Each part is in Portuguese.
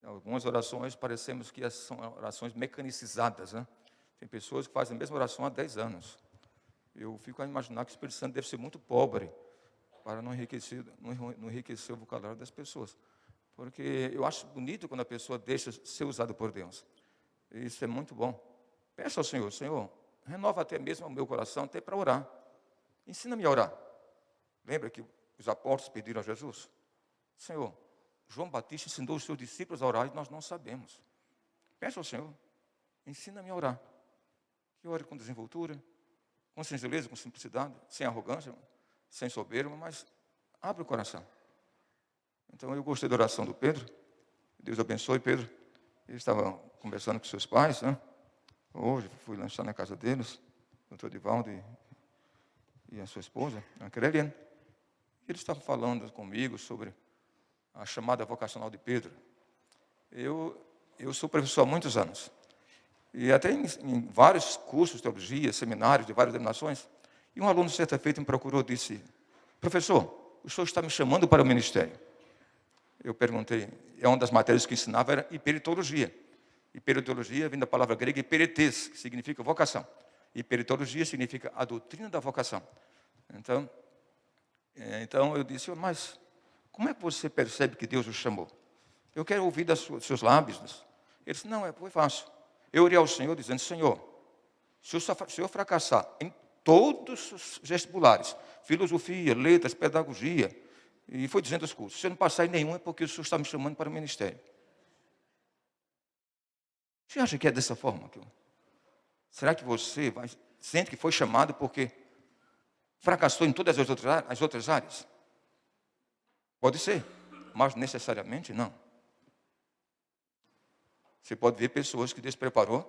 Algumas orações parecemos que são orações mecanicizadas, né? Tem pessoas que fazem a mesma oração há 10 anos. Eu fico a imaginar que o Espírito Santo deve ser muito pobre para não enriquecer o vocabulário das pessoas. Porque eu acho bonito quando a pessoa deixa ser usada por Deus. Isso é muito bom. Peça ao Senhor, Senhor, renova até mesmo o meu coração, até para orar. Ensina-me a orar. Lembra que os apóstolos pediram a Jesus? Senhor, João Batista ensinou os seus discípulos a orar e nós não sabemos. Peça ao Senhor, ensina-me a orar. Que ore com desenvoltura, com singeleza, com simplicidade, sem arrogância, sem soberba, mas abre o coração. Então eu gostei da oração do Pedro. Deus abençoe, Pedro. Ele estava conversando com seus pais, né? Hoje fui lanchar na casa deles, o doutor Divaldo e a sua esposa, a Creliane. Eles estavam falando comigo sobre a chamada vocacional de Pedro. Eu sou professor há muitos anos. E até em vários cursos de teologia, seminários de várias denominações. E um aluno, certa feita, me procurou e disse, professor, o senhor está me chamando para o ministério. Eu perguntei, uma das matérias que ensinava era hiperitologia. Hiperitologia vem da palavra grega hiperetes, que significa vocação. Hiperitologia significa a doutrina da vocação. Então eu disse, mas como é que você percebe que Deus o chamou? Eu quero ouvir dos seus lábios. Ele disse, não, foi fácil. Eu orei ao Senhor dizendo, Senhor, se eu fracassar em todos os vestibulares, filosofia, letras, pedagogia, e foi dizendo os cursos, se eu não passar em nenhum é porque o Senhor está me chamando para o ministério. Você acha que é dessa forma? Será que você sente que foi chamado porque fracassou em todas as outras áreas? Pode ser, mas necessariamente não. Você pode ver pessoas que Deus preparou,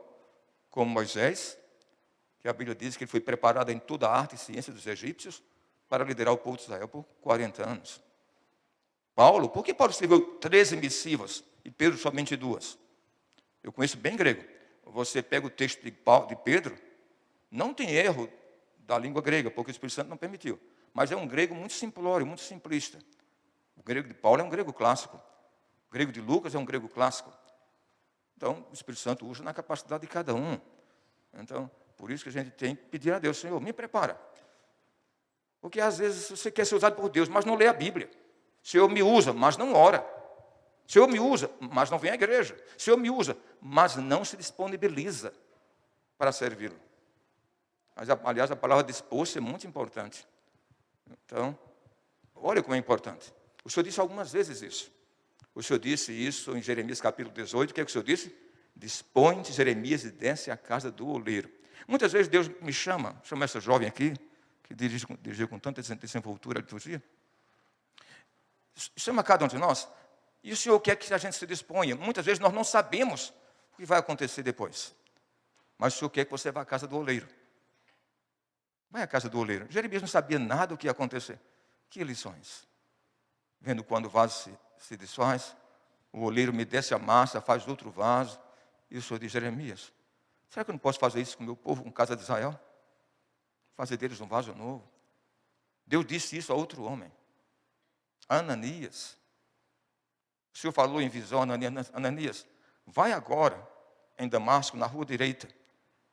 como Moisés, que a Bíblia diz que ele foi preparado em toda a arte e ciência dos egípcios para liderar o povo de Israel por 40 anos. Paulo, por que Paulo escreveu 13 missivas e Pedro somente 2? Eu conheço bem grego. Você pega o texto de Pedro, não tem erro da língua grega, porque o Espírito Santo não permitiu. Mas é um grego muito simplório, muito simplista. O grego de Paulo é um grego clássico. O grego de Lucas é um grego clássico. Então, o Espírito Santo usa na capacidade de cada um. Então, por isso que a gente tem que pedir a Deus, Senhor, me prepara. Porque às vezes você quer ser usado por Deus, mas não lê a Bíblia. O Senhor me usa, mas não ora. O Senhor me usa, mas não vem à igreja. O Senhor me usa, mas não se disponibiliza para servi-lo. Aliás, a palavra dispor-se é muito importante. Então, olha como é importante. O Senhor disse algumas vezes isso. O Senhor disse isso em Jeremias capítulo 18. O que é que o Senhor disse? Dispõe-te, Jeremias, e desce à casa do oleiro. Muitas vezes Deus me chama essa jovem aqui, que dirigiu com tanta desenvoltura a liturgia. Chama cada um de nós. E o Senhor quer que a gente se disponha. Muitas vezes nós não sabemos o que vai acontecer depois. Mas o Senhor quer que você vá à casa do oleiro. Vai à casa do oleiro. Jeremias não sabia nada do que ia acontecer. Que lições. Vendo quando o vaso se desfaz, o oleiro me desce a massa, faz outro vaso. E o Senhor diz, Jeremias, será que eu não posso fazer isso com o meu povo, com a casa de Israel? Fazer deles um vaso novo. Deus disse isso a outro homem. Ananias. O Senhor falou em visão, Ananias, vai agora em Damasco, na rua direita.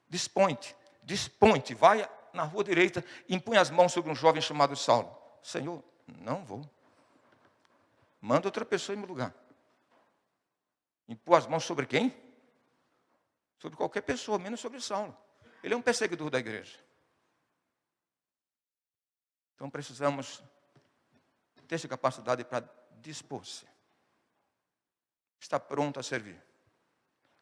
Dispõe-te, vai na rua direita e impõe as mãos sobre um jovem chamado Saulo. Senhor, não vou. Manda outra pessoa em meu lugar. Impor as mãos sobre quem? Sobre qualquer pessoa, menos sobre Saulo. Ele é um perseguidor da igreja. Então precisamos ter essa capacidade para dispor-se. Está pronto a servir.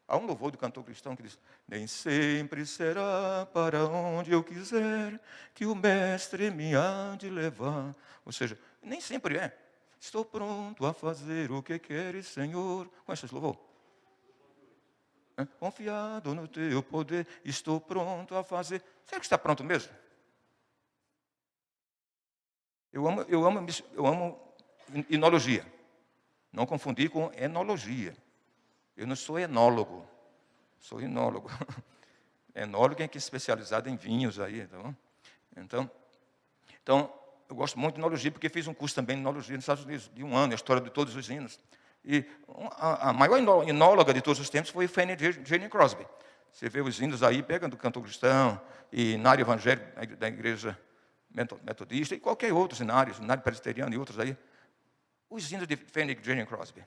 Há um louvor do cantor cristão que diz, nem sempre será para onde eu quiser que o mestre me há de levar. Ou seja, nem sempre é. Estou pronto a fazer o que queres, Senhor. Conhece esse louvor? Confiado no teu poder, estou pronto a fazer. Será que está pronto mesmo? Eu amo enologia. Não confundir com enologia. Eu não sou enólogo, sou enólogo. Enólogo é que é especializado em vinhos aí, tá bom? Então, eu gosto muito de enologia, porque fiz um curso também de enologia nos Estados Unidos, de 1 ano, a história de todos os hinos. E a maior enóloga de todos os tempos foi Fanny Jane Crosby. Você vê os hinos aí, pega do cantor cristão, e inário evangélico da igreja metodista, e qualquer outro inário presbiteriano e outros aí. Os hinos de Fanny Jane Crosby.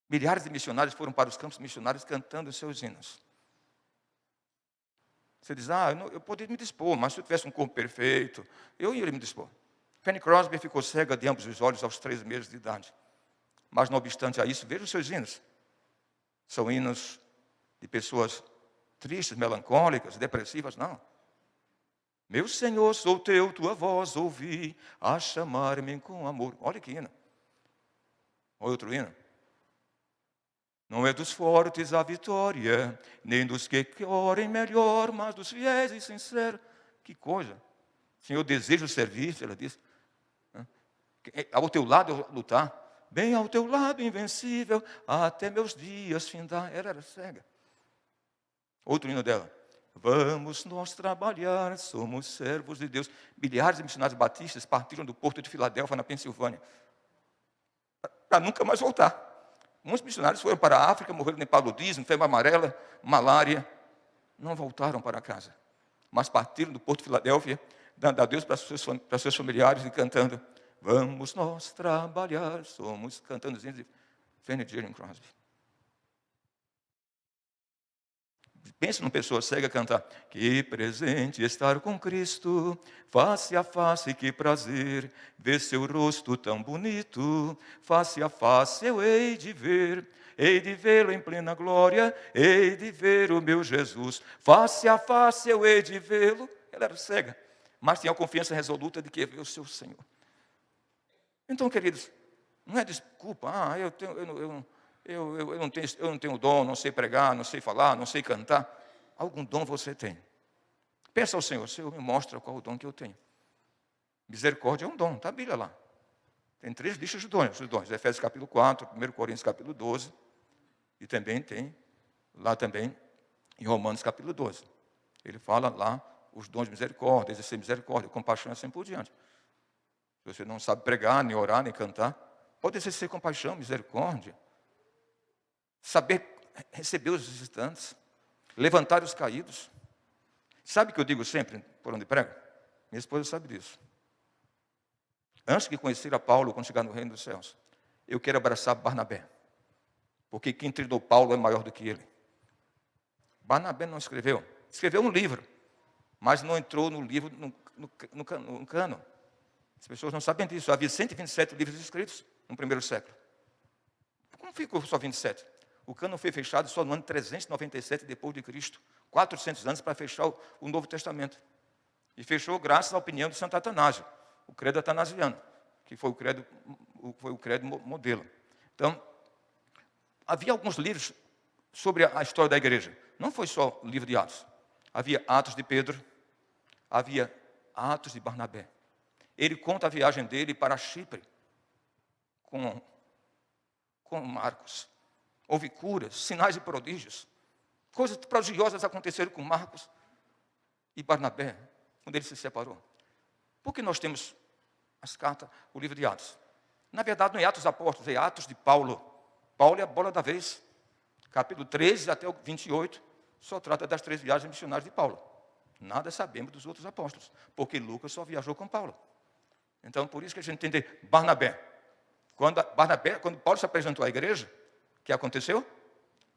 Milhares de missionários foram para os campos missionários cantando os seus hinos. Você diz, eu poderia me dispor, mas se eu tivesse um corpo perfeito, eu iria me dispor. Fanny Crosby ficou cega de ambos os olhos aos 3 meses de idade. Mas, não obstante a isso, veja os seus hinos. São hinos de pessoas tristes, melancólicas, depressivas, não. Meu Senhor, sou teu, tua voz ouvi, a chamar-me com amor. Olha que hino. Outro hino. Não é dos fortes a vitória, nem dos que orem melhor, mas dos fiéis e sinceros. Que coisa. Senhor, eu desejo servir, ela diz. Ao teu lado eu lutar. Bem ao teu lado, invencível, até meus dias findar. Ela era cega. Outro hino dela. Vamos nós trabalhar, somos servos de Deus. Milhares de missionários batistas partiram do porto de Filadélfia, na Pensilvânia, para nunca mais voltar. Muitos missionários foram para a África, morreram de paludismo, febre amarela, malária. Não voltaram para casa, mas partiram do porto de Filadélfia, dando a Deus para seus familiares e cantando. Vamos nós trabalhar, somos cantando os hinos de Fanny Jane Crosby. Pense numa pessoa cega cantar. Que presente estar com Cristo, face a face, que prazer, ver seu rosto tão bonito, face a face eu hei de vê-lo em plena glória, hei de ver o meu Jesus, face a face eu hei de vê-lo. Ela era cega, mas tinha a confiança resoluta de que ia ver o seu Senhor. Então, queridos, não é desculpa, eu não tenho dom, não sei pregar, não sei falar, não sei cantar. Algum dom você tem. Peça ao Senhor, Senhor, me mostra qual o dom que eu tenho. Misericórdia é um dom, está a Bíblia lá. Tem 3 listas de dons, Efésios capítulo 4, 1 Coríntios capítulo 12, e também tem, lá também, em Romanos capítulo 12. Ele fala lá os dons de misericórdia, exercer misericórdia, compaixão e assim por diante. Se você não sabe pregar, nem orar, nem cantar, pode exercer compaixão, misericórdia. Saber receber os visitantes, levantar os caídos. Sabe o que eu digo sempre, por onde prego? Minha esposa sabe disso. Antes de conhecer a Paulo, quando chegar no reino dos céus, eu quero abraçar Barnabé. Porque quem treinou Paulo é maior do que ele. Barnabé não escreveu. Escreveu um livro, mas não entrou no livro, no cano. As pessoas não sabem disso. Havia 127 livros escritos no primeiro século. Como ficou só 27? O cano foi fechado só no ano 397 depois de Cristo. 400 anos para fechar o Novo Testamento. E fechou graças à opinião de Santo Atanásio, o credo atanasiano, que foi o credo modelo. Então, havia alguns livros sobre a história da igreja. Não foi só o livro de Atos. Havia Atos de Pedro, havia Atos de Barnabé. Ele conta a viagem dele para Chipre com Marcos. Houve curas, sinais e prodígios. Coisas prodigiosas aconteceram com Marcos e Barnabé, quando ele se separou. Por que nós temos as cartas, o livro de Atos? Na verdade, não é Atos Apóstolos, é Atos de Paulo. Paulo é a bola da vez. Capítulo 13 até o 28, só trata das 3 viagens missionárias de Paulo. Nada sabemos dos outros apóstolos, porque Lucas só viajou com Paulo. Então, por isso que a gente entende Barnabé. Quando Paulo se apresentou à igreja, o que aconteceu?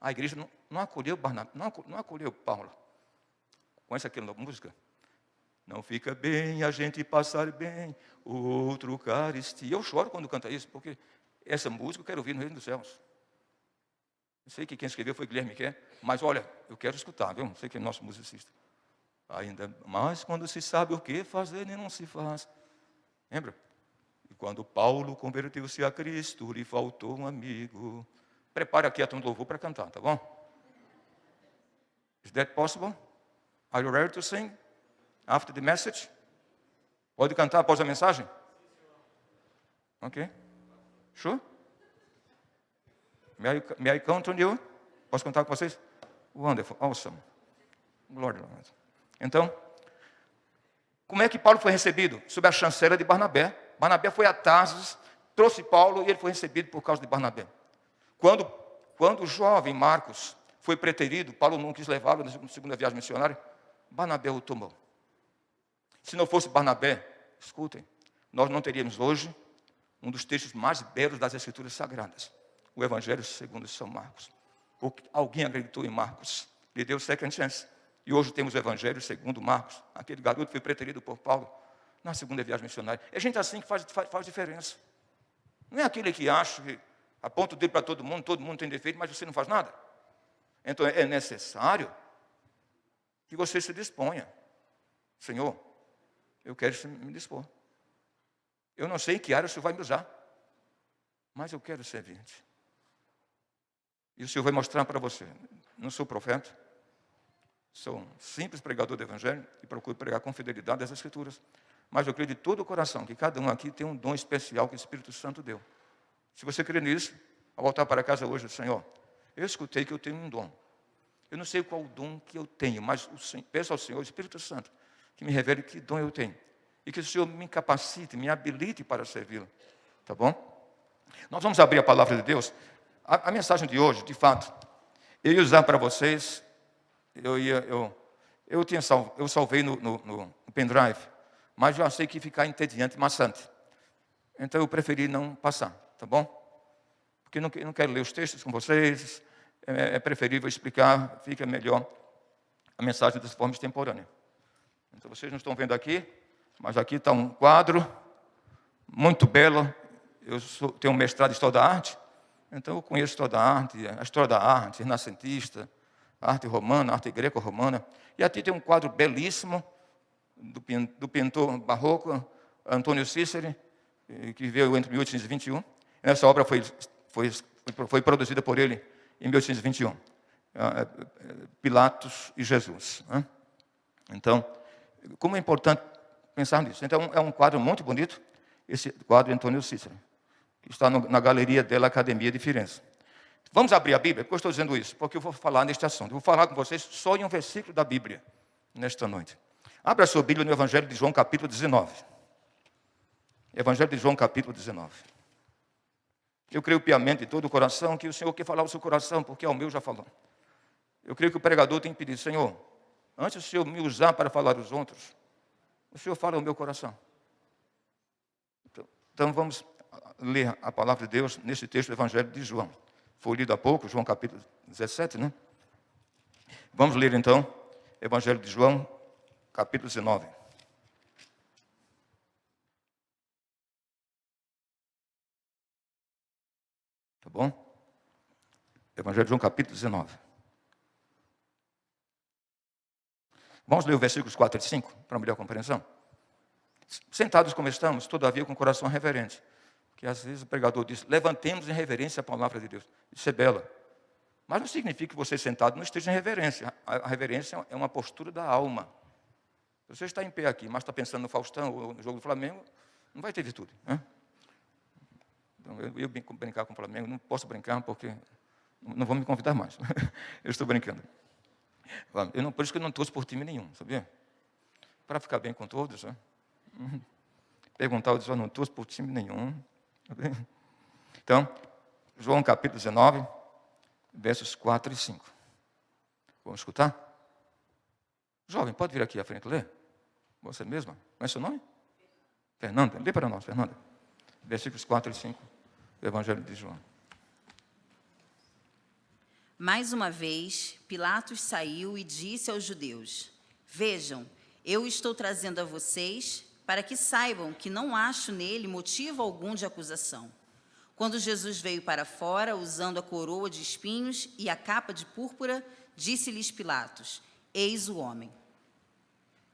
A igreja não acolheu Barnabé, não acolheu Paulo. Conhece aquela música? Não fica bem a gente passar bem, outro caristia. Eu choro quando canta isso, porque essa música eu quero ouvir no reino dos céus. Eu sei que quem escreveu foi Guilherme Quer, mas olha, eu quero escutar, viu? Sei que é nosso musicista. Ainda mais quando se sabe o que fazer e não se faz. Lembra? E quando Paulo converteu-se a Cristo, lhe faltou um amigo. Prepare aqui a tom do louvor para cantar, tá bom? Is that possible? Are you ready to sing after the message? Pode cantar após a mensagem? Ok. Sure? May I count on you? Posso contar com vocês? Wonderful, awesome. Glória a Deus. Então, Como é que Paulo foi recebido? Sob a chancela de Barnabé. Barnabé foi a Tarsis, trouxe Paulo e ele foi recebido por causa de Barnabé. Quando o jovem Marcos foi preterido, Paulo não quis levá-lo na segunda viagem missionária, Barnabé o tomou. Se não fosse Barnabé, escutem, nós não teríamos hoje um dos textos mais belos das Escrituras Sagradas, o Evangelho segundo São Marcos. Porque alguém acreditou em Marcos, lhe deu second chance. E hoje temos o Evangelho segundo Marcos. Aquele garoto foi preterido por Paulo na segunda viagem missionária. É gente assim que faz diferença. Não é aquele que acha que aponta o dedo para todo mundo tem defeito, mas você não faz nada. Então é necessário que você se disponha. Senhor, eu quero me dispor. Eu não sei em que área o Senhor vai me usar, mas eu quero servir-te. E o Senhor vai mostrar para você. Não sou profeta, sou um simples pregador do Evangelho e procuro pregar com fidelidade as Escrituras. Mas eu creio de todo o coração que cada um aqui tem um dom especial que o Espírito Santo deu. Se você crê nisso, ao voltar para casa hoje, Senhor, eu escutei que eu tenho um dom. Eu não sei qual o dom que eu tenho, mas peço ao Senhor, o Espírito Santo, que me revele que dom eu tenho. E que o Senhor me capacite, me habilite para servi-lo. Tá bom? Nós vamos abrir a palavra de Deus. A mensagem de hoje, de fato, eu ia usar para vocês, eu salvei no pendrive, mas eu achei que ia ficar entediante e maçante. Então eu preferi não passar, tá bom? Porque não quero ler os textos com vocês, é preferível explicar, fica melhor a mensagem dessa forma extemporânea. Então vocês não estão vendo aqui, mas aqui está um quadro muito belo. Eu tenho um mestrado em História da Arte, então eu conheço toda a arte, a história da arte, renascentista, a arte romana, a arte greco-romana. E aqui tem um quadro belíssimo do pintor barroco Antônio Cícero, que viveu entre 1821. Essa obra foi produzida por ele em 1821. Pilatos e Jesus. Então, como é importante pensar nisso. Então, é um quadro muito bonito, esse quadro de Antônio Cícero, que está na galeria della Academia de Firenze. Vamos abrir a Bíblia? Por que eu estou dizendo isso? Porque eu vou falar neste assunto. Eu vou falar com vocês só em um versículo da Bíblia, nesta noite. Abra a sua Bíblia no Evangelho de João, capítulo 19. Evangelho de João, capítulo 19. Eu creio piamente de todo o coração que o Senhor quer falar ao seu coração, porque ao meu já falou. Eu creio que o pregador tem que pedir, Senhor, antes do Senhor me usar para falar aos outros, o Senhor fala ao meu coração. Então vamos ler a palavra de Deus nesse texto do Evangelho de João. Foi lido há pouco, João capítulo 17, né? Vamos ler então, Evangelho de João, capítulo 19. Tá bom? Evangelho de João, capítulo 19. Vamos ler os versículos 4 e 5, para melhor compreensão. Sentados como estamos, todavia com o coração reverente. Porque às vezes o pregador diz, levantemos em reverência a palavra de Deus. Isso é bela. Mas não significa que você sentado não esteja em reverência. A reverência é uma postura da alma. Se você está em pé aqui, mas está pensando no Faustão ou no jogo do Flamengo, não vai ter virtude. Né? Então, eu brincar com o Flamengo, não posso brincar porque não vão me convidar mais. Eu estou brincando. Por isso que eu não torço por time nenhum, sabia? Para ficar bem com todos. Né? Perguntar, eu disse, eu não torço por time nenhum. Então, João capítulo 19, versos 4 e 5. Vamos escutar? Jovem, pode vir aqui à frente ler? Você mesma? Qual é o seu nome? Fernanda. Lê para nós, Fernanda. Versículos 4 e 5 do Evangelho de João. Mais uma vez, Pilatos saiu e disse aos judeus, vejam, eu estou trazendo a vocês para que saibam que não acho nele motivo algum de acusação. Quando Jesus veio para fora, usando a coroa de espinhos e a capa de púrpura, disse-lhes Pilatos, eis o homem.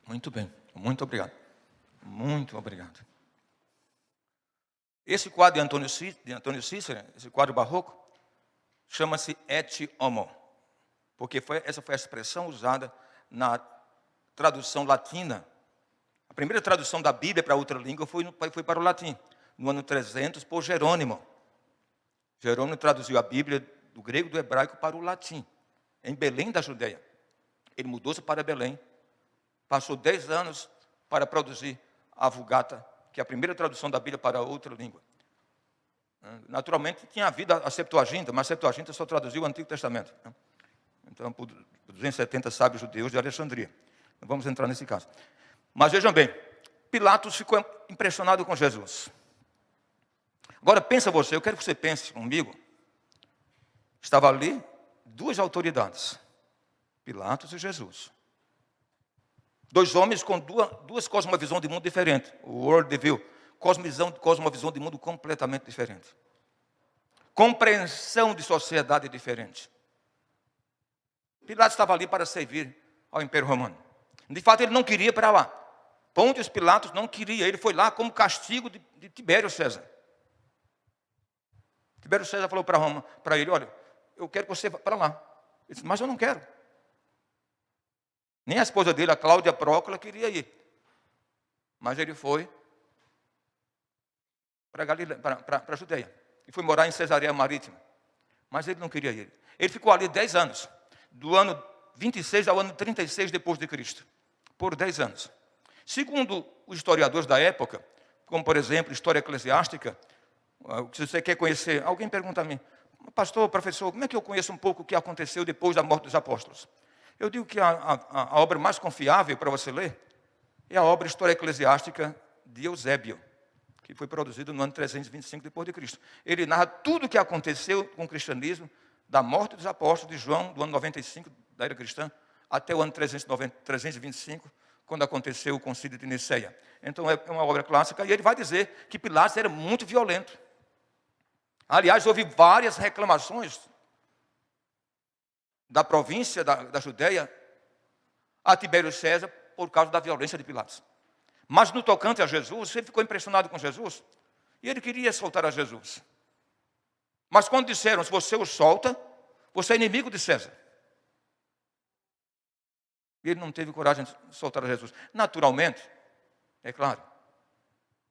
Muito bem, muito obrigado. Muito obrigado. Esse quadro de Antônio Cícero, esse quadro barroco, chama-se et homo, porque essa foi a expressão usada na tradução latina. A primeira tradução da Bíblia para outra língua foi para o latim, no ano 300, por Jerônimo. Jerônimo traduziu a Bíblia do grego e do hebraico para o latim, em Belém da Judeia. Ele mudou-se para Belém, passou 10 anos para produzir a Vulgata, que é a primeira tradução da Bíblia para outra língua. Naturalmente, tinha havido a Septuaginta, mas a Septuaginta só traduziu o Antigo Testamento. Então, por 270 sábios judeus de Alexandria. Não vamos entrar nesse caso. Mas vejam bem, Pilatos ficou impressionado com Jesus. Agora, pensa você, eu quero que você pense comigo. Estava ali duas autoridades, Pilatos e Jesus. Dois homens com duas cosmovisões de mundo diferentes. O worldview, cosmovisão de mundo completamente diferente. Compreensão de sociedade diferente. Pilatos estava ali para servir ao Império Romano. De fato, ele não queria ir para lá. Pôncio Pilatos não queria. Ele foi lá como castigo de Tibério César. Tibério César falou para ele, olha, eu quero que você vá para lá. Ele disse, mas eu não quero. Nem a esposa dele, a Cláudia Prócula, queria ir. Mas ele foi para a Judeia. E foi morar em Cesareia Marítima. Mas ele não queria ir. Ele ficou ali 10 anos. Do ano 26 ao ano 36 depois de Cristo. Por 10 anos. Segundo os historiadores da época, como por exemplo, história eclesiástica, se você quer conhecer, alguém pergunta a mim, pastor, professor, como é que eu conheço um pouco o que aconteceu depois da morte dos apóstolos? Eu digo que a obra mais confiável para você ler é a obra História Eclesiástica de Eusébio, que foi produzida no ano 325 depois de Cristo. Ele narra tudo o que aconteceu com o cristianismo, da morte dos apóstolos de João, do ano 95 da era cristã, até o ano 325, quando aconteceu o concílio de Niceia. Então é uma obra clássica, e ele vai dizer que Pilatos era muito violento. Aliás, houve várias reclamações da província da Judeia a Tibério César por causa da violência de Pilatos. Mas no tocante a Jesus, ele ficou impressionado com Jesus e ele queria soltar a Jesus. Mas quando disseram, se você o solta, você é inimigo de César. E ele não teve coragem de soltar a Jesus. Naturalmente, é claro,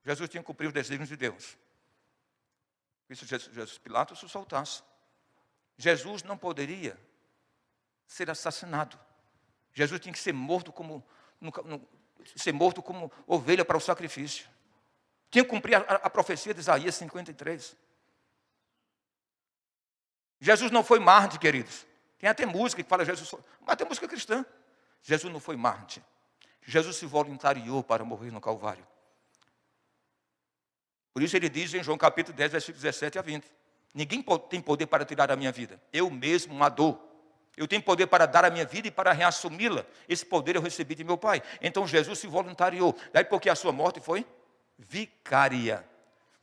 Jesus tinha que cumprir os desígnios de Deus. Por isso Jesus Pilatos o soltasse. Jesus não poderia ser assassinado. Jesus tinha que ser morto como ovelha para o sacrifício. Tinha que cumprir a profecia de Isaías 53. Jesus não foi Marte, queridos. Tem até música que fala Jesus, mas tem música cristã. Jesus não foi Marte. Jesus se voluntariou para morrer no Calvário. Por isso ele diz em João capítulo 10, versículos 17 a 20. Ninguém tem poder para tirar a minha vida. Eu mesmo a dou. Eu tenho poder para dar a minha vida e para reassumi-la. Esse poder eu recebi de meu Pai. Então Jesus se voluntariou. Daí porque a sua morte foi vicária.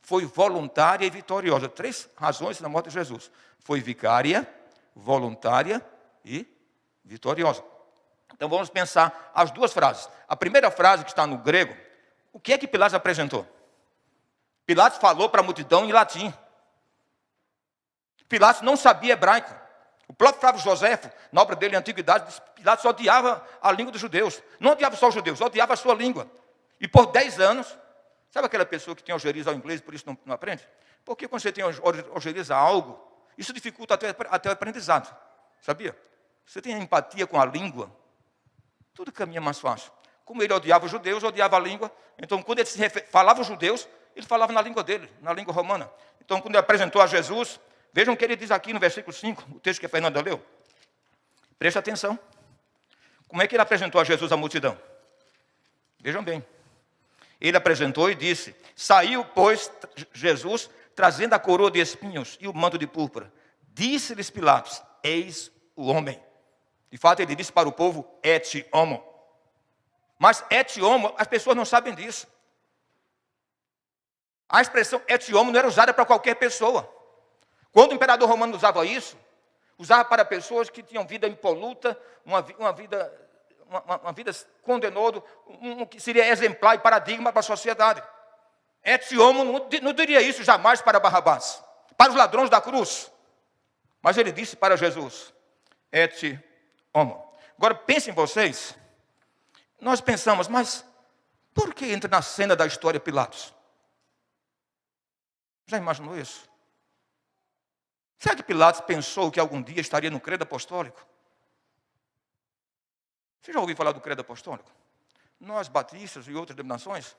Foi voluntária e vitoriosa. 3 razões na morte de Jesus. Foi vicária, voluntária e vitoriosa. Então vamos pensar as duas frases. A primeira frase que está no grego, o que é que Pilatos apresentou? Pilatos falou para a multidão em latim. Pilatos não sabia hebraico. O próprio Flávio Joséfo, na obra dele, em Antiguidade, diz que Pilatos odiava a língua dos judeus. Não odiava só os judeus, odiava a sua língua. E por 10 anos, sabe aquela pessoa que tem ojeriza ao inglês, por isso não aprende? Porque quando você tem ojeriza a algo, isso dificulta até o aprendizado. Sabia? Você tem empatia com a língua, tudo caminha mais fácil. Como ele odiava os judeus, odiava a língua, então quando ele falava os judeus, ele falava na língua dele, na língua romana. Então quando ele apresentou a Jesus, vejam o que ele diz aqui no versículo 5, o texto que a Fernanda leu. Preste atenção. Como é que ele apresentou a Jesus à multidão? Vejam bem. Ele apresentou e disse, saiu, pois, Jesus, trazendo a coroa de espinhos e o manto de púrpura. Disse-lhes Pilatos, eis o homem. De fato, ele disse para o povo, et homo. Mas et homo, as pessoas não sabem disso. A expressão et homo não era usada para qualquer pessoa. Quando o imperador romano usava isso, usava para pessoas que tinham vida impoluta, uma vida condenada, que seria exemplar e paradigma para a sociedade. Et homo não diria isso jamais para Barrabás, para os ladrões da cruz. Mas ele disse para Jesus, et homo. Agora pensem vocês, nós pensamos, mas por que entra na cena da história Pilatos? Já imaginou isso? Será que Pilatos pensou que algum dia estaria no credo apostólico? Você já ouviu falar do credo apostólico? nós batistas e outras denominações,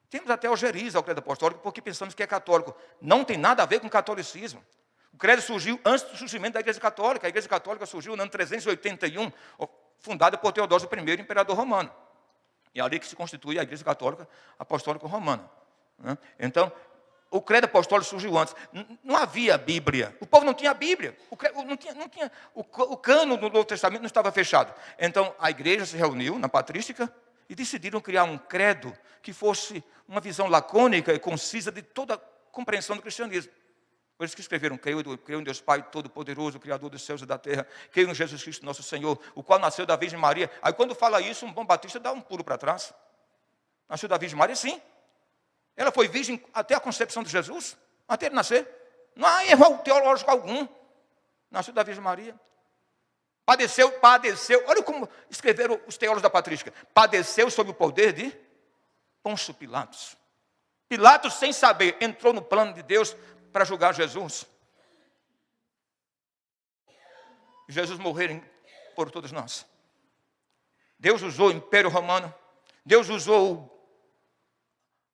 temos até algerias ao credo apostólico, porque pensamos que é católico. Não tem nada a ver com catolicismo. O credo surgiu antes do surgimento da Igreja Católica. A Igreja Católica surgiu no ano 381, fundada por Teodósio I, imperador romano. E é ali que se constitui a Igreja Católica Apostólica Romana. Então, o credo apostólico surgiu antes. Não havia Bíblia. O povo não tinha Bíblia. O cano do Novo Testamento não estava fechado. Então, a igreja se reuniu na patrística e decidiram criar um credo que fosse uma visão lacônica e concisa de toda a compreensão do cristianismo. Por isso que escreveram: creio em Deus Pai Todo-Poderoso, Criador dos céus e da terra. Creio em Jesus Cristo, nosso Senhor, o qual nasceu da Virgem Maria. Aí quando fala isso, um bom batista dá um pulo para trás. Nasceu da Virgem Maria, sim. Ela foi virgem até a concepção de Jesus, até ele nascer. Não há erro teológico algum. Nasceu da Virgem Maria. Padeceu. Olha como escreveram os teólogos da patrística. Padeceu sob o poder de Pôncio Pilatos. Pilatos, sem saber, entrou no plano de Deus para julgar Jesus. Jesus morrer por todos nós. Deus usou o Império Romano. Deus usou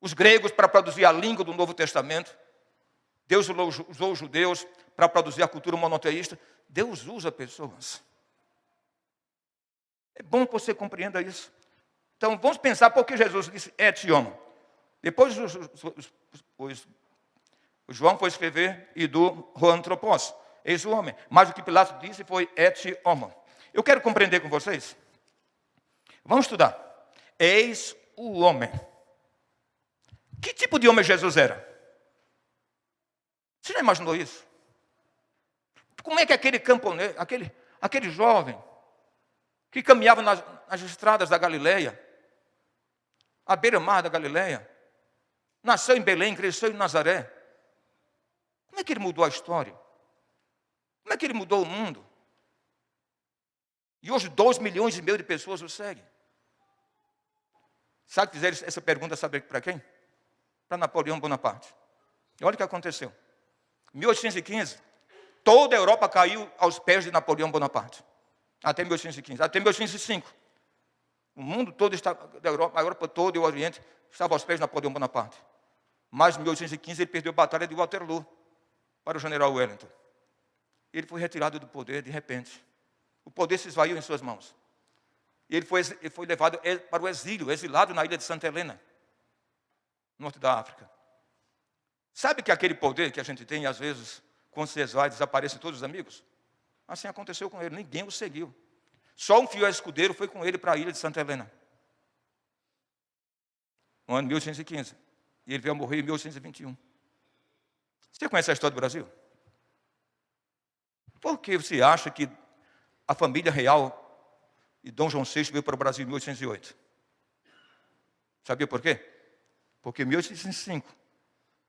os gregos para produzir a língua do Novo Testamento. Deus usou os judeus para produzir a cultura monoteísta. Deus usa pessoas. É bom que você compreenda isso. Então, vamos pensar por que Jesus disse et homo. Depois, o João foi escrever idu ho anthropos, eis o homem. Mas o que Pilatos disse foi et homo. Eu quero compreender com vocês. Vamos estudar. Eis o homem. Que tipo de homem Jesus era? Você já imaginou isso? Como é que aquele camponês, aquele jovem que caminhava nas estradas da Galileia, à beira-mar da Galileia, nasceu em Belém, cresceu em Nazaré, como é que ele mudou a história? Como é que ele mudou o mundo? E hoje 2,5 milhões de pessoas o seguem. Sabe que fizeram essa pergunta, sabe para quem? Para Napoleão Bonaparte. E olha o que aconteceu. Em 1815, toda a Europa caiu aos pés de Napoleão Bonaparte. Até 1815. Até 1805. O mundo todo estava, a Europa toda e o Oriente estava aos pés de Napoleão Bonaparte. Mas em 1815 ele perdeu a batalha de Waterloo para o general Wellington. Ele foi retirado do poder de repente. O poder se esvaiu em suas mãos. E ele foi levado para o exílio, exilado na ilha de Santa Helena, norte da África. Sabe que aquele poder que a gente tem, às vezes, quando se esvai, desaparecem todos os amigos? Assim aconteceu com ele, ninguém o seguiu. Só um fiel escudeiro foi com ele para a ilha de Santa Helena, no ano 1815. E ele veio a morrer em 1821. Você conhece a história do Brasil? Por que você acha que a família real e Dom João VI veio para o Brasil em 1808? Sabia por quê? Porque em 1805,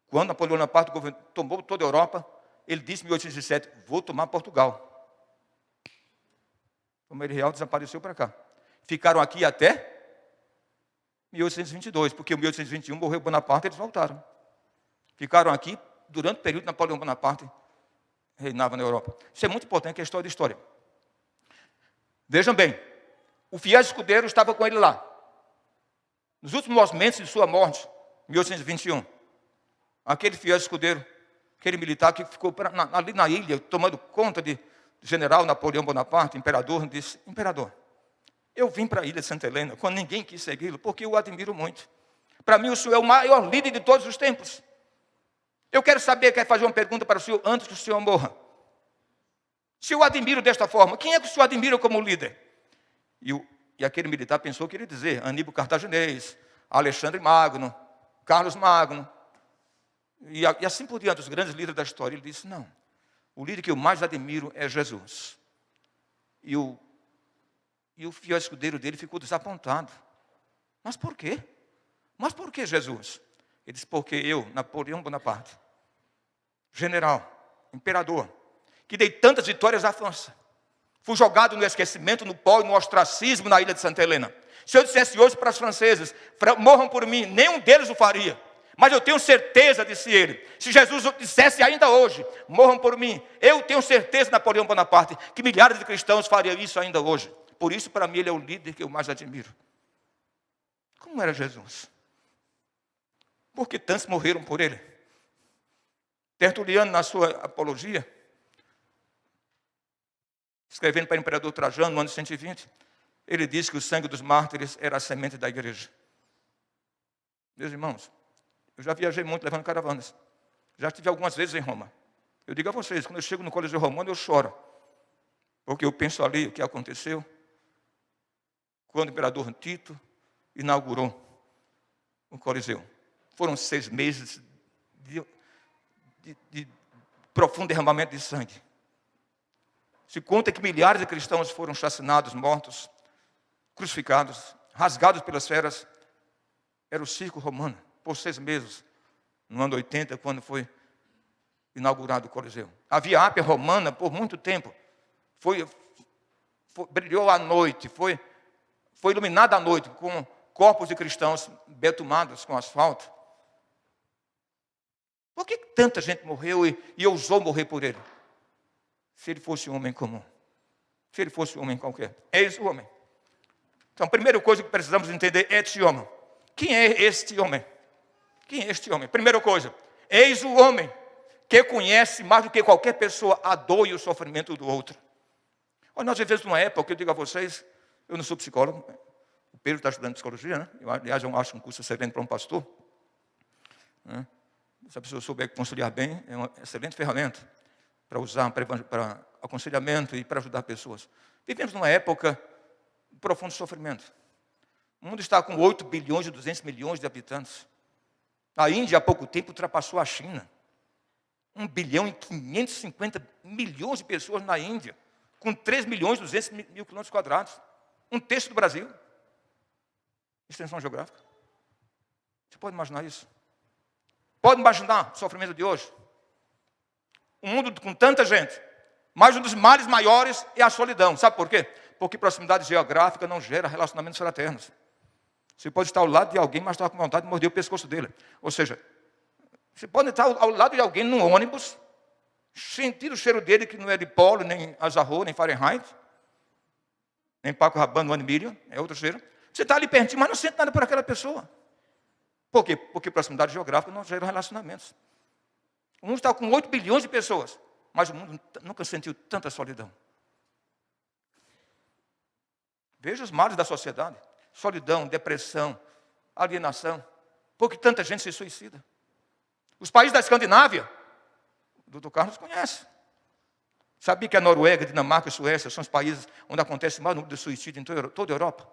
quando Napoleão Bonaparte tomou toda a Europa, ele disse em 1807, vou tomar Portugal. A família real desapareceu para cá. Ficaram aqui até 1822, porque em 1821 morreu Bonaparte e eles voltaram. Ficaram aqui durante o período que Napoleão Bonaparte reinava na Europa. Isso é muito importante, que é a história da história. Vejam bem, o fiel escudeiro estava com ele lá. Nos últimos momentos de sua morte, em 1821, aquele fiel escudeiro, aquele militar que ficou ali na ilha, tomando conta do general Napoleão Bonaparte, imperador, disse, imperador, eu vim para a ilha de Santa Helena, quando ninguém quis segui-lo, porque eu o admiro muito. Para mim, o senhor é o maior líder de todos os tempos. Eu quero fazer uma pergunta para o senhor antes que o senhor morra. Se eu admiro desta forma, quem é que o senhor admira como líder? E aquele militar pensou que ele ia dizer Aníbal Cartaginês, Alexandre Magno, Carlos Magno, e assim por diante, os grandes líderes da história. Ele disse, não, o líder que eu mais admiro é Jesus. E o fiel escudeiro dele ficou desapontado. Mas por quê? Mas por que Jesus? Ele disse, porque eu, Napoleão Bonaparte, general, imperador, que dei tantas vitórias à França, fui jogado no esquecimento, no pó e no ostracismo na ilha de Santa Helena. Se eu dissesse hoje para os franceses, morram por mim, nenhum deles o faria. Mas eu tenho certeza, disse ele, se Jesus dissesse ainda hoje, morram por mim, eu tenho certeza, Napoleão Bonaparte, que milhares de cristãos fariam isso ainda hoje. Por isso, para mim, ele é o líder que eu mais admiro. Como era Jesus? Por que tantos morreram por ele? Tertuliano, na sua apologia, escrevendo para o imperador Trajano, no ano 120, ele diz que o sangue dos mártires era a semente da igreja. Meus irmãos, eu já viajei muito levando caravanas. Já estive algumas vezes em Roma. Eu digo a vocês, quando eu chego no Coliseu Romano, eu choro. Porque eu penso ali o que aconteceu quando o imperador Tito inaugurou o Coliseu. Foram 6 meses de profundo derramamento de sangue. Se conta que milhares de cristãos foram chacinados, mortos, crucificados, rasgados pelas feras. Era o circo romano, por 6 meses, no ano 80, quando foi inaugurado o Coliseu. A Via Ápia Romana, por muito tempo, brilhou à noite, foi iluminada à noite, com corpos de cristãos betumados com asfalto. Por que tanta gente morreu e ousou morrer por ele? Se ele fosse um homem comum, se ele fosse um homem qualquer. Eis o homem. Então, a primeira coisa que precisamos entender é este homem. Quem é este homem? Quem é este homem? Primeira coisa, eis o homem que conhece mais do que qualquer pessoa a dor e o sofrimento do outro. Olha, nós vivemos numa época, eu digo a vocês, eu não sou psicólogo, o Pedro está estudando psicologia, né? Aliás, eu acho um curso excelente para um pastor. Né? Se a pessoa souber conciliar bem, é uma excelente ferramenta para usar para aconselhamento e para ajudar pessoas. Vivemos numa época de profundo sofrimento. O mundo está com 8 bilhões e 200 milhões de habitantes. A Índia, há pouco tempo, ultrapassou a China. 1 bilhão e 550 milhões de pessoas na Índia, com 3 milhões e 200 mil quilômetros quadrados. 1/3 do Brasil. Extensão geográfica. Você pode imaginar isso? Pode imaginar o sofrimento de hoje? Um mundo com tanta gente. Mas um dos males maiores é a solidão. Sabe por quê? Porque proximidade geográfica não gera relacionamentos fraternos. Você pode estar ao lado de alguém, mas está com vontade de morder o pescoço dele. Ou seja, você pode estar ao lado de alguém num ônibus, sentir o cheiro dele, que não é de polo, nem azarro, nem Fahrenheit, nem Paco Rabanne, no Emílio, é outro cheiro. Você está ali pertinho, mas não sente nada por aquela pessoa. Por quê? Porque proximidade geográfica não gera relacionamentos. O mundo está com 8 bilhões de pessoas, mas o mundo nunca sentiu tanta solidão. Veja os males da sociedade. Solidão, depressão, alienação. Por que tanta gente se suicida? Os países da Escandinávia, o doutor Carlos conhece. Sabia que a Noruega, Dinamarca e Suécia são os países onde acontece mais número de suicídio em toda a Europa?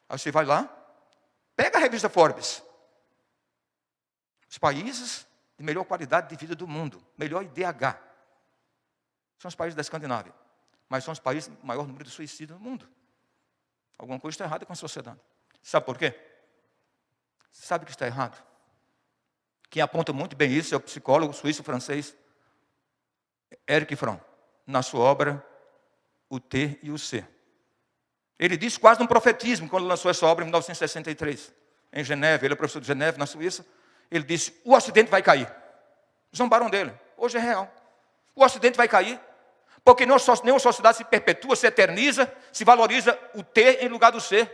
Aí você vai lá, pega a revista Forbes. Os países de melhor qualidade de vida do mundo, melhor IDH, são os países da Escandinávia. Mas são os países com maior número de suicídio no mundo. Alguma coisa está errada com a sociedade. Sabe por quê? Sabe que está errado? Quem aponta muito bem isso é o psicólogo suíço-francês Erich Fromm, na sua obra O T e o C. Ele disse quase um profetismo quando lançou essa obra em 1963, em Geneve. Ele é professor de Geneve, na Suíça. Ele disse, o Ocidente vai cair. Zombaram dele. Hoje é real. O Ocidente vai cair, porque nenhuma sociedade se perpetua, se eterniza, se valoriza o T em lugar do C.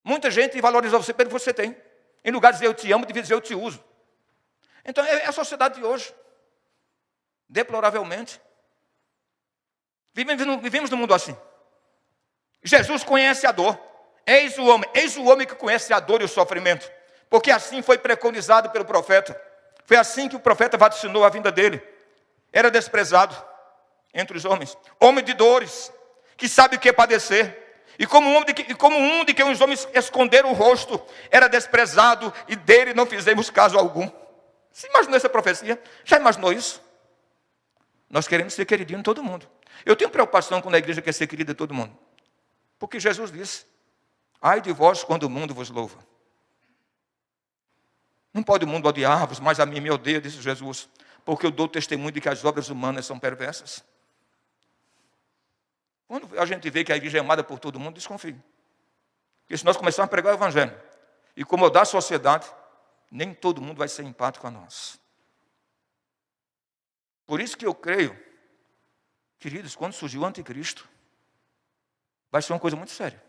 Muita gente valoriza você pelo que você tem. Em lugar de dizer eu te amo, devia dizer eu te uso. Então é a sociedade de hoje. Deploravelmente. Vivemos num mundo assim. Jesus conhece a dor. Eis o homem que conhece a dor e o sofrimento. Porque assim foi preconizado pelo profeta. Foi assim que o profeta vaticinou a vinda dele. Era desprezado entre os homens. Homem de dores, que sabe o que é padecer. E como um de que os homens esconderam o rosto, era desprezado e dele não fizemos caso algum. Você imaginou essa profecia? Já imaginou isso? Nós queremos ser queridinhos de todo mundo. Eu tenho preocupação quando a igreja quer ser querida de todo mundo. Porque Jesus disse, ai de vós quando o mundo vos louva. Não pode o mundo odiar-vos, mas a mim me odeia, disse Jesus, porque eu dou testemunho de que as obras humanas são perversas. Quando a gente vê que a igreja é amada por todo mundo, desconfie. Porque se nós começarmos a pregar o evangelho e incomodar a sociedade, nem todo mundo vai ser empático a nós. Por isso que eu creio, queridos, quando surgiu o anticristo, vai ser uma coisa muito séria.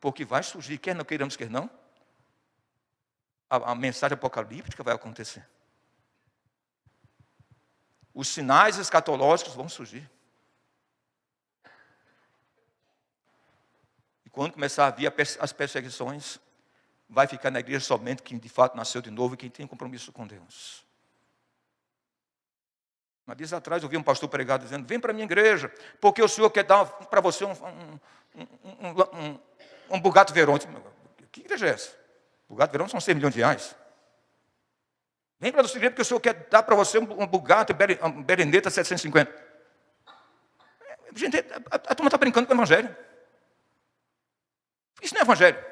Porque vai surgir, quer não queiramos, quer não, a mensagem apocalíptica vai acontecer. Os sinais escatológicos vão surgir. E quando começar a vir as perseguições, vai ficar na igreja somente quem de fato nasceu de novo e quem tem compromisso com Deus. Mas dias atrás eu vi um pastor pregar dizendo: vem para a minha igreja, porque o Senhor quer dar para você um Bugatti Veyron. Que igreja é essa? Bugatti Veyron são 6 milhões de reais. Vem para a nossa igreja porque o Senhor quer dar para você um Bugatti, um Berendetta 750. Gente, a turma está brincando com o evangelho. Isso não é evangelho.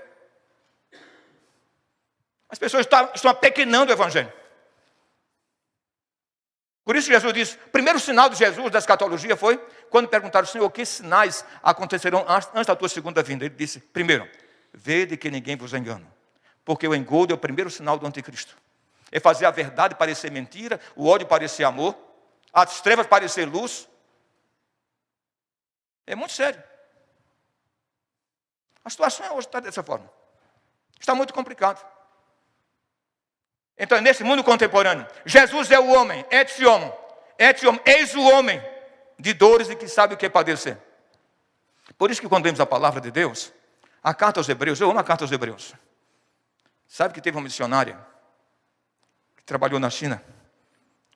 As pessoas estão apequenando o evangelho. Por isso Jesus disse, o primeiro sinal de Jesus da escatologia foi quando perguntaram: Senhor, que sinais acontecerão antes da tua segunda vinda? Ele disse: primeiro, vede que ninguém vos engane, porque o engodo é o primeiro sinal do anticristo. É fazer a verdade parecer mentira, o ódio parecer amor, as trevas parecer luz. É muito sério. A situação hoje está dessa forma. Está muito complicado. Então, nesse mundo contemporâneo, Jesus é o homem, etiom, eis o homem de dores e que sabe o que é padecer. Por isso que quando lemos a palavra de Deus, a carta aos Hebreus, eu amo a carta aos Hebreus. Sabe que teve uma missionária que trabalhou na China?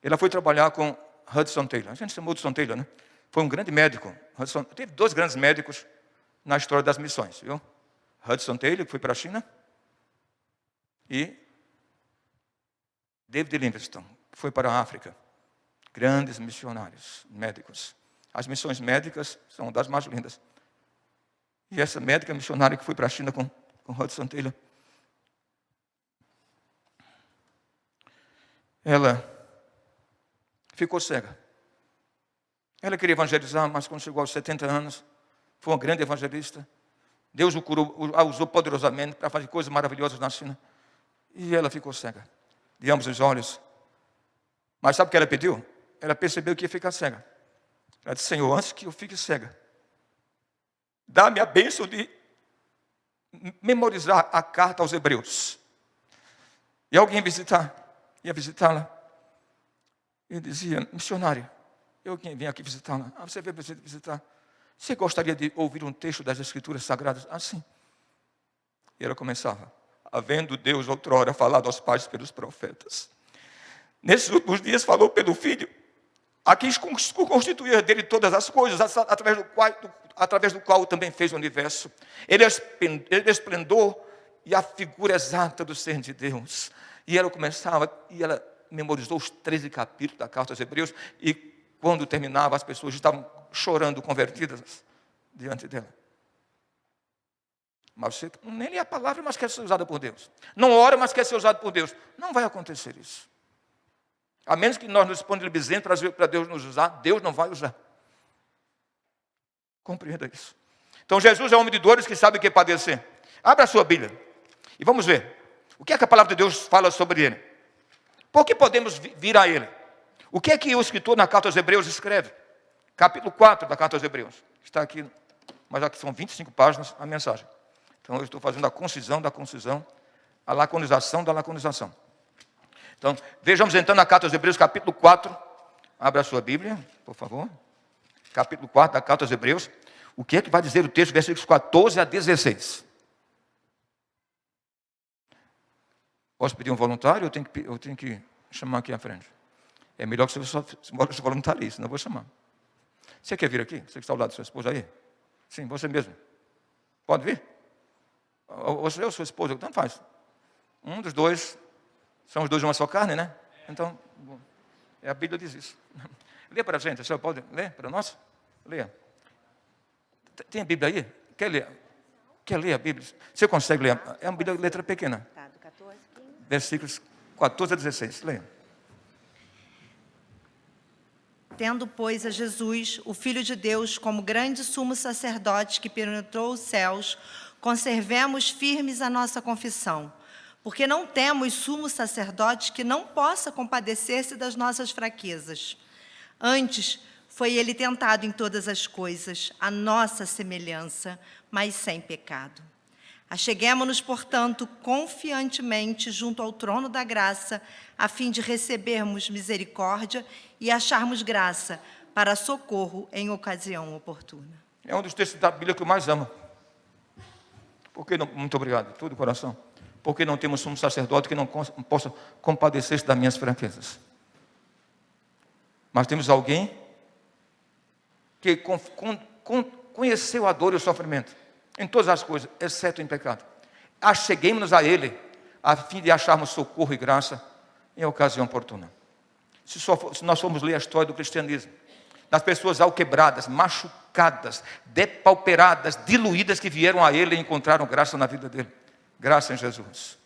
Ela foi trabalhar com Hudson Taylor. A gente chamou de Hudson Taylor, né? Foi um grande médico. Teve 2 grandes médicos na história das missões, viu? Hudson Taylor, que foi para a China, e David Livingstone, que foi para a África. Grandes missionários, médicos. As missões médicas são das mais lindas. E essa médica missionária que foi para a China com Hudson Taylor, ela ficou cega. Ela queria evangelizar, mas quando chegou aos 70 anos, foi uma grande evangelista. Deus o curou, a usou poderosamente para fazer coisas maravilhosas na China. E ela ficou cega, de ambos os olhos. Mas sabe o que ela pediu? Ela percebeu que ia ficar cega. Ela disse: Senhor, antes que eu fique cega, dá-me a bênção de memorizar a carta aos Hebreus. E alguém ia visitá-la, e dizia: missionária, eu vim aqui visitá-la. Você veio visitar. Você gostaria de ouvir um texto das Escrituras Sagradas? Sim. E ela começava: havendo Deus outrora falado aos pais pelos profetas, nesses últimos dias falou pelo Filho, a quem constituía dele todas as coisas, através do qual também fez o universo. Ele é esplendor e a figura exata do ser de Deus. E ela começava, e ela memorizou os 13 capítulos da carta aos Hebreus, e quando terminava, as pessoas estavam chorando, convertidas diante dela. Mas você nem lê a palavra, mas quer ser usada por Deus. Não ora, mas quer ser usado por Deus. Não vai acontecer isso. A menos que nós nos disponibilizemos para Deus nos usar, Deus não vai usar. Compreenda isso. Então Jesus é um homem de dores que sabe o que é padecer. Abra a sua Bíblia e vamos ver o que é que a palavra de Deus fala sobre ele. Por que podemos vir a ele? O que é que o escritor na carta aos Hebreus escreve? Capítulo 4 da carta aos Hebreus. Está aqui, mas aqui são 25 páginas a mensagem. Então eu estou fazendo a concisão da concisão, a laconização da laconização. Então, vejamos então na carta aos Hebreus, capítulo 4. Abra a sua Bíblia, por favor. Capítulo 4 da carta aos Hebreus. O que é que vai dizer o texto, versículos 14 a 16? Posso pedir um voluntário ou eu tenho que chamar aqui à frente? É melhor que você se voluntarie, senão eu vou chamar. Você quer vir aqui? Você que está ao lado da sua esposa aí? Sim, você mesmo. Pode vir? Você ou sua esposa, tanto faz. Um dos dois, são os dois de uma só carne, né? Então, bom, a Bíblia diz isso. Lê para a gente, a senhora pode ler para nós? Leia. Tem a Bíblia aí? Quer ler? Quer ler a Bíblia? Você consegue ler? É uma Bíblia de letra pequena. Versículos 14 a 16. Leia. Tendo, pois, a Jesus, o Filho de Deus, como grande sumo sacerdote que penetrou os céus, conservemos firmes a nossa confissão, porque não temos sumo sacerdote que não possa compadecer-se das nossas fraquezas. Antes, foi ele tentado em todas as coisas, a nossa semelhança, mas sem pecado. Acheguemo-nos, portanto, confiantemente junto ao trono da graça, a fim de recebermos misericórdia e acharmos graça para socorro em ocasião oportuna. É um dos textos da Bíblia que eu mais amo. Porque não, muito obrigado, de todo o coração. Porque não temos um sacerdote que não possa compadecer-se das minhas fraquezas. Mas temos alguém que conheceu a dor e o sofrimento em todas as coisas, exceto em pecado. Acheguemos-nos a Ele, a fim de acharmos socorro e graça em ocasião oportuna. Se nós formos ler a história do cristianismo, das pessoas alquebradas, machucadas, depauperadas, diluídas, que vieram a Ele e encontraram graça na vida dele. Graça em Jesus.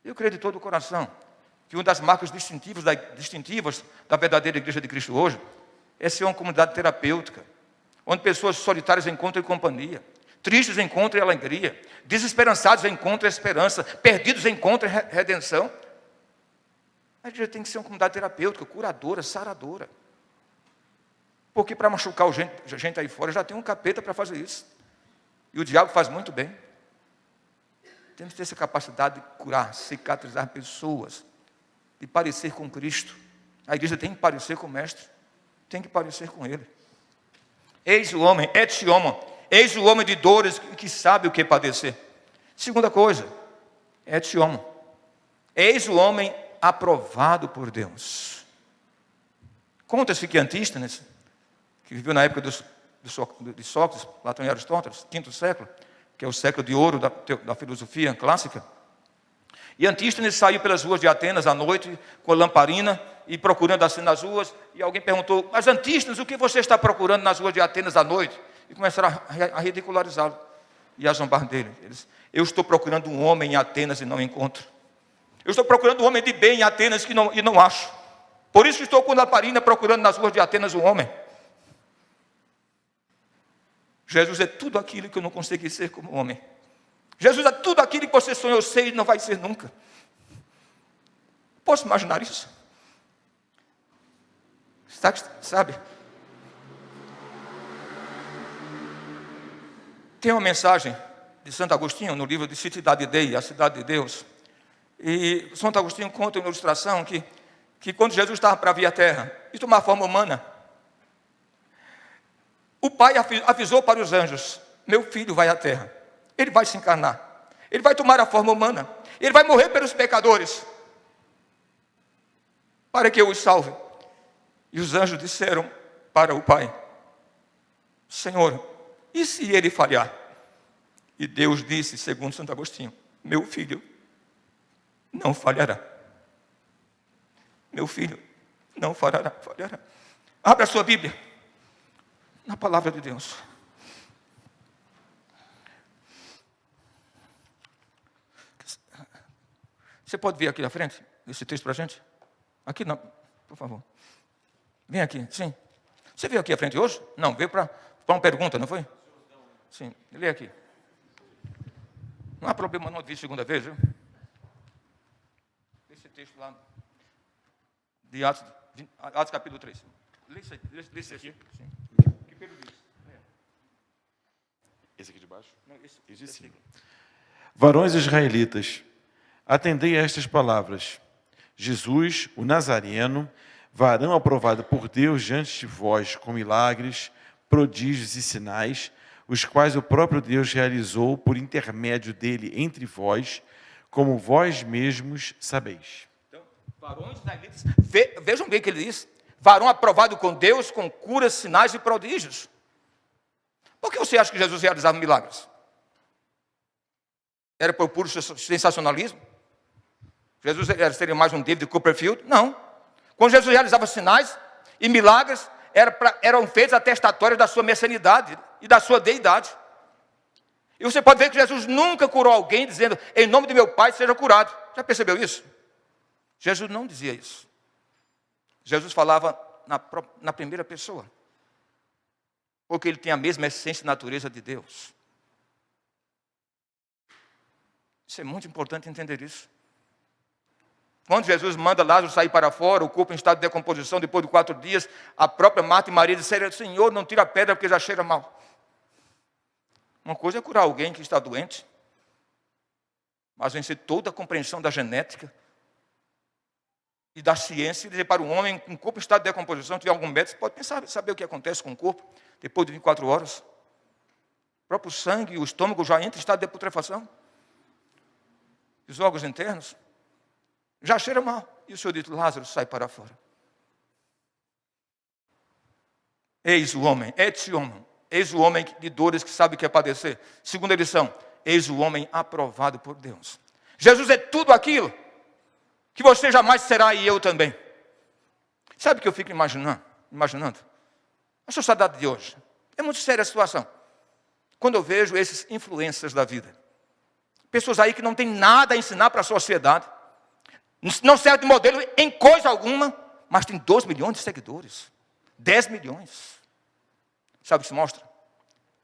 Eu creio de todo o coração que uma das marcas distintivas da verdadeira igreja de Cristo hoje é ser uma comunidade terapêutica, onde pessoas solitárias encontram companhia, tristes encontram alegria, desesperançados encontram esperança, perdidos encontram redenção. A igreja tem que ser uma comunidade terapêutica, curadora, saradora. Porque para machucar gente aí fora, já tem um capeta para fazer isso. E o diabo faz muito bem. Temos que ter essa capacidade de curar, cicatrizar pessoas, de parecer com Cristo. A igreja tem que parecer com o Mestre, tem que parecer com Ele. Eis o homem, et homo, eis o homem de dores que sabe o que padecer. Segunda coisa, et homo, eis o homem aprovado por Deus. Conta-se que Antístenes, que viveu na época de Sócrates, Platão e Aristóteles, 5º século, que é o século de ouro da filosofia clássica, e Antístenes saiu pelas ruas de Atenas à noite com a lamparina e procurando assim nas ruas, e alguém perguntou: mas Antístenes, o que você está procurando nas ruas de Atenas à noite? E começaram a ridicularizá-lo e a zombar dele. Eles: eu estou procurando um homem em Atenas e não encontro. Eu estou procurando um homem de bem em Atenas e não acho. Por isso estou com lamparina procurando nas ruas de Atenas um homem. Jesus é tudo aquilo que eu não consegui ser como homem. Jesus é tudo aquilo que você sonhou ser e não vai ser nunca. Posso imaginar isso? Sabe? Tem uma mensagem de Santo Agostinho no livro de Cidade Dei, a Cidade de Deus. E Santo Agostinho conta uma ilustração que quando Jesus estava para vir à terra e tomar forma humana, o pai avisou para os anjos: meu filho vai à terra, ele vai se encarnar, ele vai tomar a forma humana, ele vai morrer pelos pecadores, para que eu os salve. E os anjos disseram para o pai: Senhor, e se ele falhar? E Deus disse, segundo Santo Agostinho: meu filho não falhará. Meu filho não falhará. Abra a sua Bíblia na palavra de Deus. Você pode vir aqui na frente, esse texto para a gente? Aqui não, por favor. Vem aqui, sim. Você veio aqui à frente hoje? Não, veio para uma pergunta, não foi? Sim, lê aqui. Não há problema não vir segunda vez, viu? Esse texto lá, de Atos capítulo 3. Lê esse aqui. Sim. Que Pedro diz? Esse aqui de baixo? Não, esse aqui. Varões israelitas, atendei a estas palavras. Jesus, o Nazareno, varão aprovado por Deus diante de vós com milagres, prodígios e sinais, os quais o próprio Deus realizou por intermédio dele entre vós, como vós mesmos sabeis. Então, varões israelitas, vejam bem o que ele diz: varão aprovado com Deus, com curas, sinais e prodígios. Por que você acha que Jesus realizava milagres? Era por puro sensacionalismo? Jesus seria mais um David Copperfield? Não. Quando Jesus realizava sinais e milagres, eram feitos atestatórios da sua messianidade e da sua deidade. E você pode ver que Jesus nunca curou alguém dizendo: em nome de meu Pai seja curado. Já percebeu isso? Jesus não dizia isso. Jesus falava na primeira pessoa, porque ele tem a mesma essência e natureza de Deus. Isso é muito importante entender isso. Quando Jesus manda Lázaro sair para fora, o corpo em estado de decomposição, depois de 4 dias, a própria Marta e Maria disseram: Senhor, não tira a pedra porque já cheira mal. Uma coisa é curar alguém que está doente, mas vencer toda a compreensão da genética e da ciência, e dizer para o homem com o corpo em estado de decomposição, tiver algum médico, você pode pensar, saber o que acontece com o corpo depois de 24 horas. O próprio sangue, o estômago já entra em estado de putrefação. Os órgãos internos já cheira mal. E o Senhor diz, Lázaro, sai para fora. Eis o homem, et homo. Eis o homem de dores que sabe o que é padecer. Segunda lição, eis o homem aprovado por Deus. Jesus é tudo aquilo que você jamais será e eu também. Sabe o que eu fico imaginando? A sociedade de hoje. É muito séria a situação. Quando eu vejo esses influencers da vida. Pessoas aí que não têm nada a ensinar para a sociedade. Não serve de modelo em coisa alguma, mas tem 2 milhões de seguidores. 10 milhões. Sabe o que isso mostra?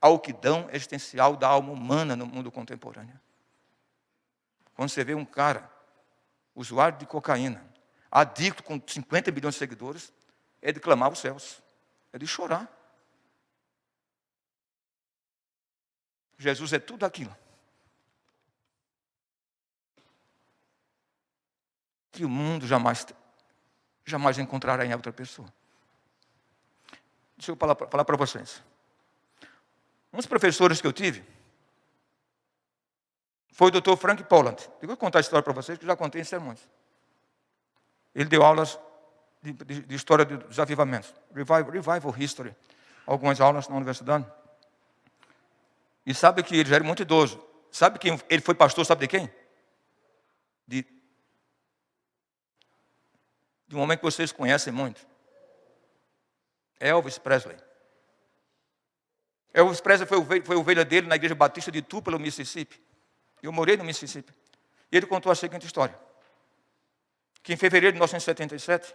A oquidão existencial da alma humana no mundo contemporâneo. Quando você vê um cara, usuário de cocaína, adicto com 50 milhões de seguidores, é de clamar aos céus. É de chorar. Jesus é tudo aquilo que o mundo jamais encontrará em outra pessoa. Deixa eu falar para vocês. Um dos professores que eu tive foi o Dr. Frank Poland. Eu vou contar a história para vocês, que eu já contei em sermões. Ele deu aulas de história dos avivamentos. Revival History. Algumas aulas na universidade. E sabe que ele já era muito idoso. Sabe quem ele foi pastor, sabe de quem? De um homem que vocês conhecem muito. Elvis Presley. Elvis Presley foi ovelha dele na igreja batista de Tupelo, Mississippi. Eu morei no Mississippi. E ele contou a seguinte história. Que em fevereiro de 1977,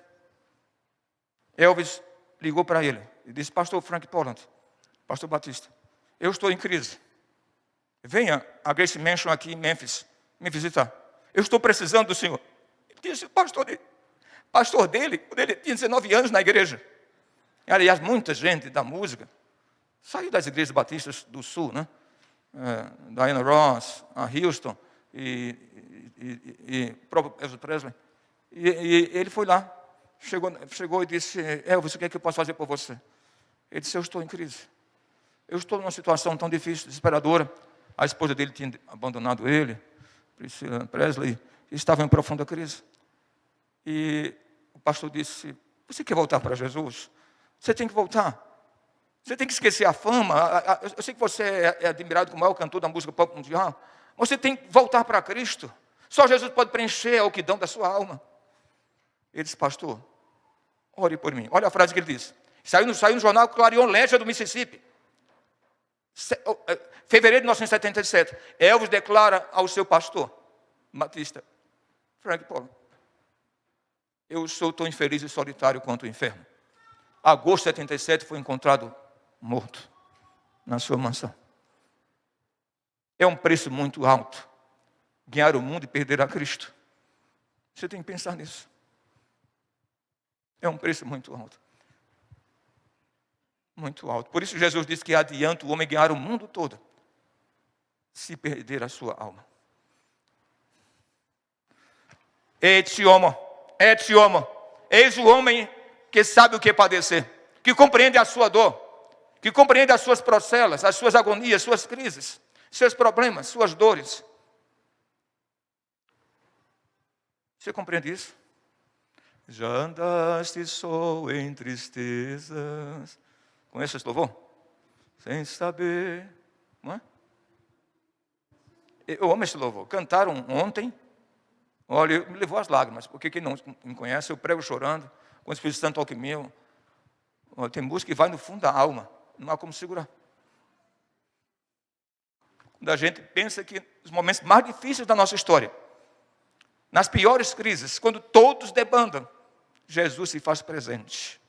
Elvis ligou para ele e disse, pastor Frank Poland, pastor Batista, eu estou em crise. Venha a Grace Mansion aqui em Memphis me visitar. Eu estou precisando do senhor. Ele disse, o pastor dele, quando ele tinha 19 anos na igreja. Aliás, muita gente da música saiu das igrejas batistas do sul, né? Diana Ross, a Houston e próprio Elvis Presley. E ele foi lá, chegou e disse, Elvis, o que é que eu posso fazer por você? Ele disse, eu estou em crise. Eu estou numa situação tão difícil, desesperadora. A esposa dele tinha abandonado ele, Priscilla Presley, e estava em profunda crise. E o pastor disse, você quer voltar para Jesus? Você tem que voltar. Você tem que esquecer a fama. Eu sei que você é admirado como o maior cantor da música pop mundial. Você tem que voltar para Cristo. Só Jesus pode preencher a oquidão da sua alma. Ele disse, pastor, ore por mim. Olha a frase que ele disse. Saiu no jornal Clarion Ledger do Mississippi. Fevereiro de 1977. Elvis declara ao seu pastor, batista, Frank Paul, eu sou tão infeliz e solitário quanto o inferno. Agosto de 77 foi encontrado morto na sua mansão. É um preço muito alto ganhar o mundo e perder a Cristo. Você tem que pensar nisso. É um preço muito alto. Muito alto. Por isso Jesus disse que adianta o homem ganhar o mundo todo se perder a sua alma. Et homo, eis o homem que sabe o que é padecer, que compreende a sua dor, que compreende as suas procelas, as suas agonias, suas crises, seus problemas, suas dores. Você compreende isso? Já andaste só em tristezas. Conhece esse louvor? Sem saber, não é? Eu amo esse louvor. Cantaram ontem. Olha, me levou às lágrimas, porque quem não me conhece, eu prego chorando, com o Espírito Santo toque meu. Tem música que vai no fundo da alma, não há como segurar. Quando a gente pensa que os momentos mais difíceis da nossa história, nas piores crises, quando todos debandam, Jesus se faz presente.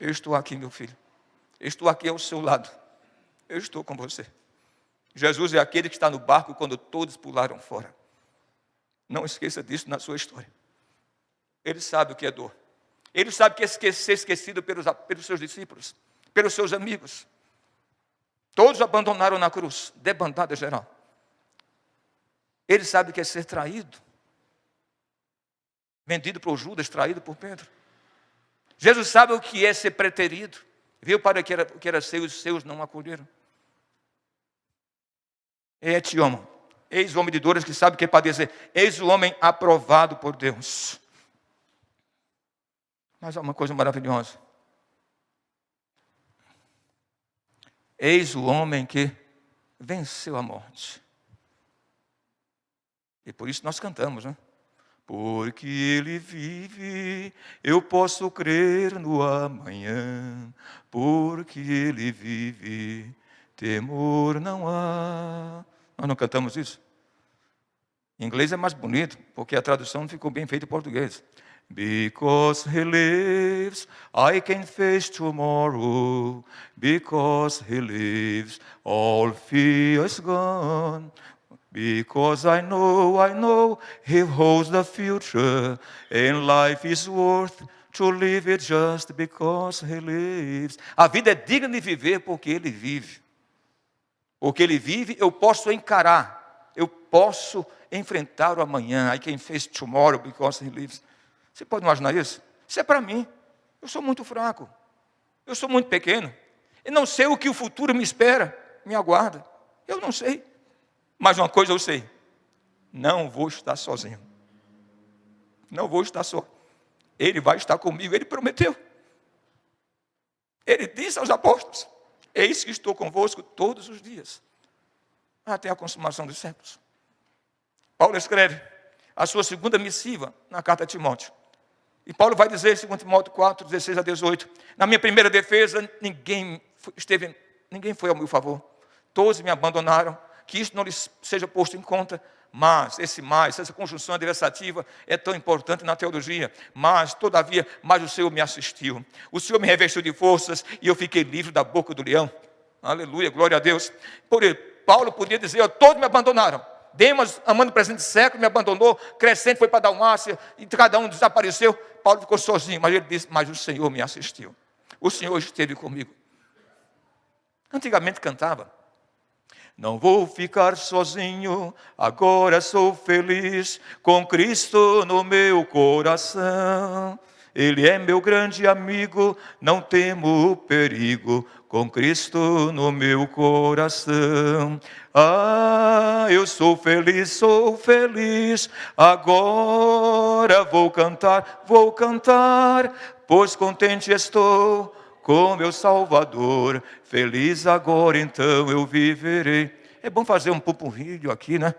Eu estou aqui, meu filho. Eu estou aqui ao seu lado. Eu estou com você. Jesus é aquele que está no barco quando todos pularam fora. Não esqueça disso na sua história. Ele sabe o que é dor. Ele sabe que é ser esquecido pelos seus discípulos, pelos seus amigos. Todos abandonaram na cruz, debandada geral. Ele sabe o que é ser traído. Vendido por Judas, traído por Pedro. Jesus sabe o que é ser preterido. Viu para o que era seu, os seus não acolheram. Te amo. Eis o homem de dores que sabe o que é padecer. Eis o homem aprovado por Deus. Mas há uma coisa maravilhosa. Eis o homem que venceu a morte. E por isso nós cantamos, né? Porque ele vive, eu posso crer no amanhã. Porque ele vive, temor não há. Nós não cantamos isso? Em inglês é mais bonito, porque a tradução não ficou bem feita em português. Because he lives, I can face tomorrow. Because he lives, all fear is gone. Because I know, he holds the future, and life is worth to live it just because he lives. A vida é digna de viver porque ele vive. Porque ele vive, eu posso encarar, eu posso enfrentar o amanhã. I can face tomorrow because he lives. Você pode imaginar isso? Isso é para mim. Eu sou muito fraco. Eu sou muito pequeno. E não sei o que o futuro me espera, me aguarda. Eu não sei. Mas uma coisa eu sei. Não vou estar sozinho. Não vou estar só. Ele vai estar comigo. Ele prometeu. Ele disse aos apóstolos: eis que estou convosco todos os dias, até a consumação dos séculos. Paulo escreve a sua segunda missiva na carta a Timóteo. E Paulo vai dizer, em 2 Timóteo 4, 16 a 18, na minha primeira defesa, ninguém foi ao meu favor. Todos me abandonaram, que isto não lhes seja posto em conta, mas essa conjunção adversativa é tão importante na teologia. Mas, todavia, o Senhor me assistiu. O Senhor me revestiu de forças e eu fiquei livre da boca do leão. Aleluia, glória a Deus. Por Paulo podia dizer, todos me abandonaram. Demas, amando o presente século, me abandonou. Crescente foi para Dalmácia e cada um desapareceu. Paulo ficou sozinho, mas ele disse, mas o Senhor me assistiu. O Senhor esteve comigo. Antigamente cantava: não vou ficar sozinho, agora sou feliz, com Cristo no meu coração. Ele é meu grande amigo, não temo o perigo, com Cristo no meu coração. Ah, eu sou feliz, agora vou cantar, pois contente estou com meu Salvador, feliz agora então eu viverei. É bom fazer um pupurrilho aqui, né?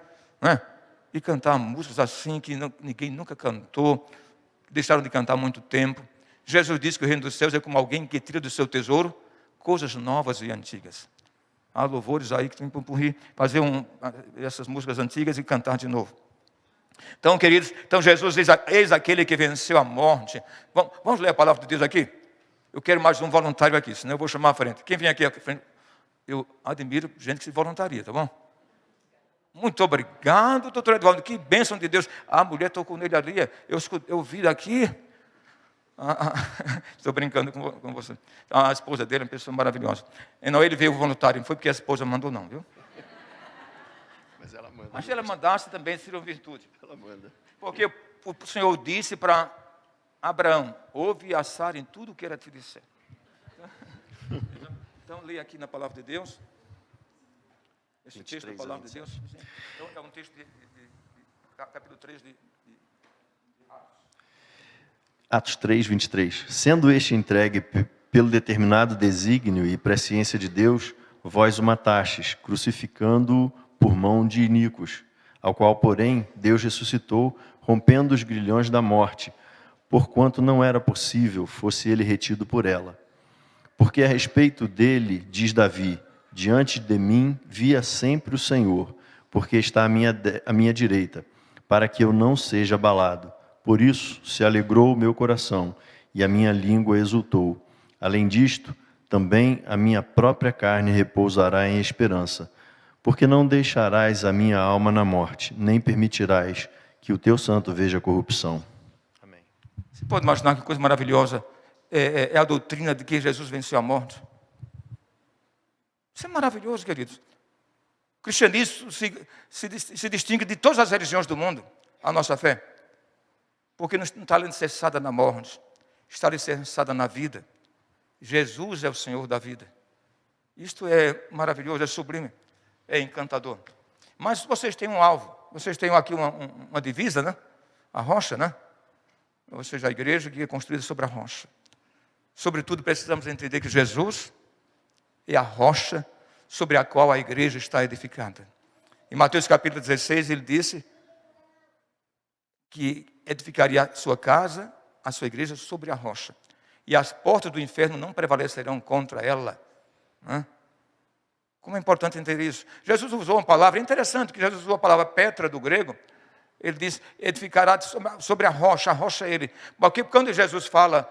E cantar músicas assim que ninguém nunca cantou, deixaram de cantar há muito tempo. Jesus disse que o reino dos céus é como alguém que tira do seu tesouro coisas novas e antigas. Há louvores aí que tem pupurri, fazer essas músicas antigas e cantar de novo. Então, queridos, Jesus diz, eis aquele que venceu a morte. Vamos ler a palavra de Deus aqui? Eu quero mais um voluntário aqui, senão eu vou chamar à frente. Quem vem aqui à frente? Eu admiro gente que se voluntaria, tá bom? Muito obrigado, doutor Eduardo. Que bênção de Deus. A mulher tocou nele ali. Eu vi daqui. Estou brincando com você. A esposa dele é uma pessoa maravilhosa. E não, ele veio voluntário. Não foi porque a esposa mandou, não, viu? Mas ela manda. Mas se ela mandasse também, seria uma virtude. Ela manda. Porque o Senhor disse para Abraão: ouve a Sara em tudo o que ela te disser. Então, leia aqui na palavra de Deus. Esse texto da palavra de Deus. Então, é um texto de capítulo 3 de Atos 3, 23. Sendo este entregue pelo determinado desígnio e presciência de Deus, vós o matastes, crucificando-o por mão de iníquos, ao qual, porém, Deus ressuscitou, rompendo os grilhões da morte, porquanto não era possível fosse ele retido por ela. Porque a respeito dele, diz Davi, diante de mim via sempre o Senhor, porque está à minha direita, para que eu não seja abalado. Por isso se alegrou o meu coração, e a minha língua exultou. Além disto, também a minha própria carne repousará em esperança, porque não deixarás a minha alma na morte, nem permitirás que o teu santo veja a corrupção. Amém. Você pode imaginar que coisa maravilhosa é a doutrina de que Jesus venceu a morte? Isso é maravilhoso, queridos. O cristianismo se distingue de todas as religiões do mundo, a nossa fé. Porque não está alicerçada na morte, está alicerçada na vida. Jesus é o Senhor da vida. Isto é maravilhoso, é sublime, é encantador. Mas vocês têm um alvo, vocês têm aqui uma divisa, né? A rocha, né? Ou seja, a igreja que é construída sobre a rocha. Sobretudo, precisamos entender que Jesus é a rocha sobre a qual a igreja está edificada. Em Mateus capítulo 16, ele disse que edificaria a sua casa, a sua igreja, sobre a rocha. E as portas do inferno não prevalecerão contra ela. Como é importante entender isso. Jesus usou uma palavra interessante, que Jesus usou a palavra Petra do grego. Ele diz, edificará sobre a rocha é ele. Porque quando Jesus fala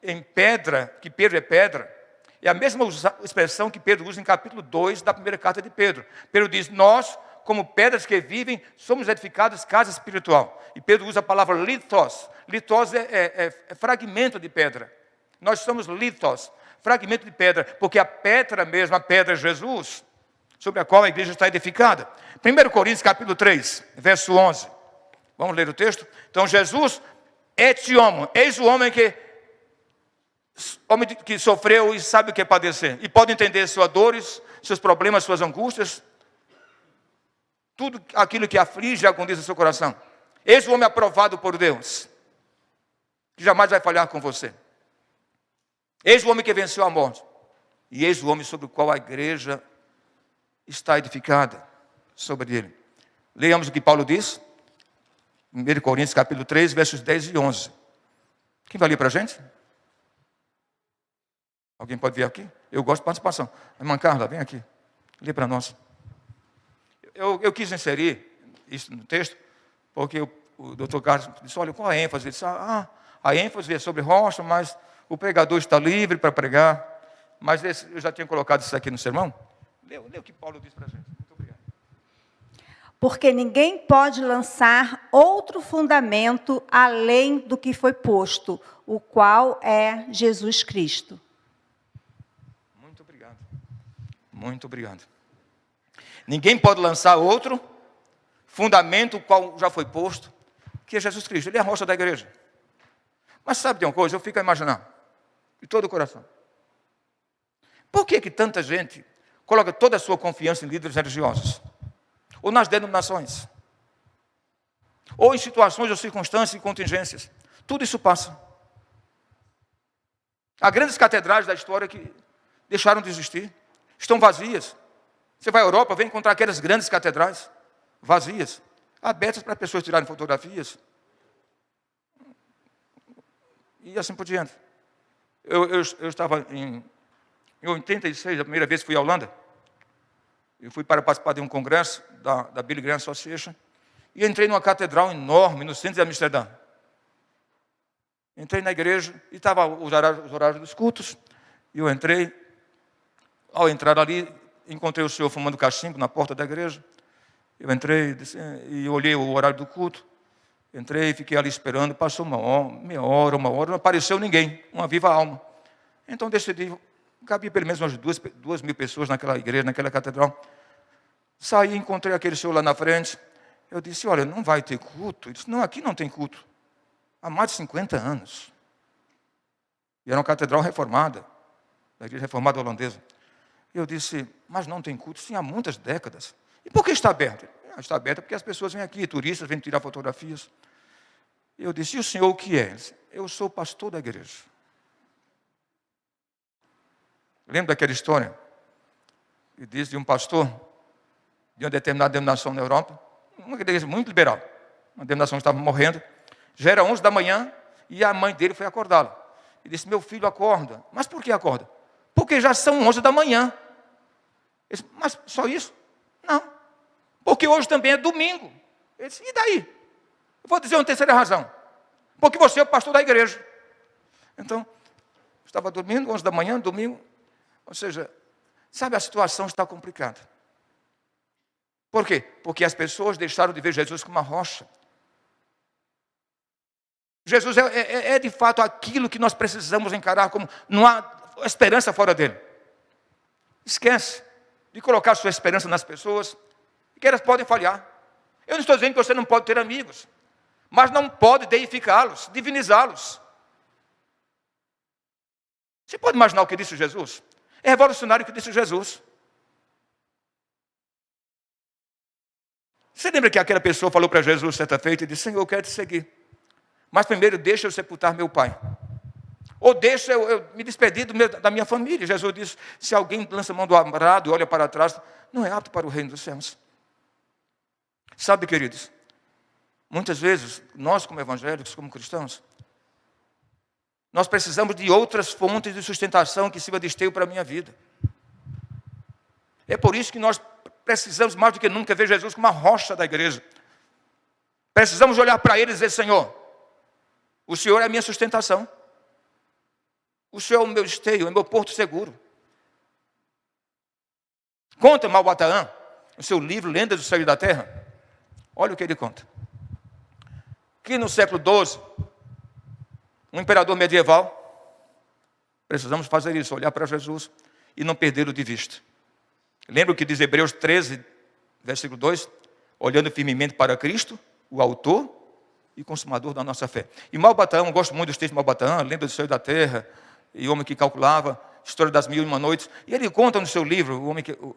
em pedra, que Pedro é pedra, é a mesma expressão que Pedro usa em capítulo 2 da primeira carta de Pedro. Pedro diz, nós, como pedras que vivem, somos edificados casa espiritual. E Pedro usa a palavra lithos. Lithos é fragmento de pedra. Nós somos lithos, fragmento de pedra, porque a pedra mesmo, a pedra é Jesus, sobre a qual a igreja está edificada. 1 Coríntios capítulo 3, verso 11. Vamos ler o texto? Então, Jesus, et homo, eis o homem que sofreu e sabe o que é padecer. E pode entender suas dores, seus problemas, suas angústias. Tudo aquilo que aflige e agoniza seu coração. Eis o homem aprovado por Deus, que jamais vai falhar com você. Eis o homem que venceu a morte. E eis o homem sobre o qual a igreja está edificada. Sobre ele. Leiamos o que Paulo diz. 1 Coríntios capítulo 3, versos 10 e 11. Quem vai ler para a gente? Alguém pode vir aqui? Eu gosto de participação. Irmã Carla, vem aqui. Lê para nós. Eu quis inserir isso no texto, porque o doutor Carlos disse, olha, qual a ênfase? Ele disse, a ênfase é sobre rocha, mas o pregador está livre para pregar. Mas eu já tinha colocado isso aqui no sermão. Lê o que Paulo diz para a gente. Muito obrigado. Porque ninguém pode lançar outro fundamento além do que foi posto, o qual é Jesus Cristo. Muito obrigado. Muito obrigado. Ninguém pode lançar outro fundamento, o qual já foi posto, que é Jesus Cristo. Ele é a rocha da igreja. Mas sabe de uma coisa? Eu fico a imaginar, de todo o coração. Por que tanta gente coloca toda a sua confiança em líderes religiosos? Ou nas denominações? Ou em situações ou circunstâncias e contingências? Tudo isso passa. Há grandes catedrais da história que deixaram de existir. Estão vazias. Você vai à Europa, vem encontrar aquelas grandes catedrais vazias, abertas para pessoas tirarem fotografias. E assim por diante. Eu estava em 86, a primeira vez que fui à Holanda. Eu fui para participar de um congresso da Billy Graham Association. E entrei numa catedral enorme no centro de Amsterdã. Entrei na igreja e estava os horários dos cultos. E eu entrei. Ao entrar ali, encontrei o senhor fumando cachimbo na porta da igreja. Eu entrei e olhei o horário do culto. Entrei e fiquei ali esperando. Passou meia hora, não apareceu ninguém. Uma viva alma. Então decidi, cabia pelo menos umas 2.000 pessoas naquela igreja, naquela catedral. Saí, encontrei aquele senhor lá na frente. Eu disse, olha, não vai ter culto? Ele disse, não, aqui não tem culto. Há mais de 50 anos. E era uma catedral reformada, da igreja reformada holandesa. Eu disse, mas não tem culto? Sim, há muitas décadas. E por que está aberto? Está aberto porque as pessoas vêm aqui, turistas, vêm tirar fotografias. Eu disse, e o senhor o que é? Ele disse, eu sou pastor da igreja. Lembra daquela história? Que diz de um pastor de uma determinada denominação na Europa, uma igreja muito liberal, uma denominação que estava morrendo, já era 11 da manhã e a mãe dele foi acordá-lo. E disse, meu filho, acorda. Mas por que acorda? Porque já são 11 da manhã. Ele disse, mas só isso? Não. Porque hoje também é domingo. Ele disse, e daí? Eu vou dizer uma terceira razão. Porque você é o pastor da igreja. Então, estava dormindo, 11 da manhã, domingo. Ou seja, sabe, a situação está complicada. Por quê? Porque as pessoas deixaram de ver Jesus como uma rocha. Jesus é de fato aquilo que nós precisamos encarar como não há esperança fora dele. Esquece. de colocar sua esperança nas pessoas, que elas podem falhar. Eu não estou dizendo que você não pode ter amigos, mas não pode deificá-los, divinizá-los. Você pode imaginar o que disse Jesus? É revolucionário o que disse Jesus. Você lembra que aquela pessoa falou para Jesus certa feita e disse: Senhor, eu quero te seguir, mas primeiro deixa eu sepultar meu pai. Ou deixa eu me despedir da minha família. Jesus disse: se alguém lança a mão do arado e olha para trás, não é apto para o reino dos céus. Sabe, queridos, muitas vezes, nós como evangélicos, como cristãos, nós precisamos de outras fontes de sustentação que sirva de esteio para a minha vida. É por isso que nós precisamos mais do que nunca ver Jesus como uma rocha da igreja. Precisamos olhar para Ele e dizer: Senhor, o Senhor é a minha sustentação. O Senhor é o meu esteio, é o meu porto seguro. Conta Malbataã, no seu livro Lendas do Céu e da Terra. Olha o que ele conta. Que no século XII, um imperador medieval, precisamos fazer isso, olhar para Jesus e não perdê-lo de vista. Lembra o que diz Hebreus 13, versículo 2? Olhando firmemente para Cristo, o autor e consumador da nossa fé. E Malbataã, eu gosto muito dos textos de Malbataã, Lenda do Céu e da Terra, e o Homem que Calculava, História das Mil e Uma Noites. E ele conta no seu livro,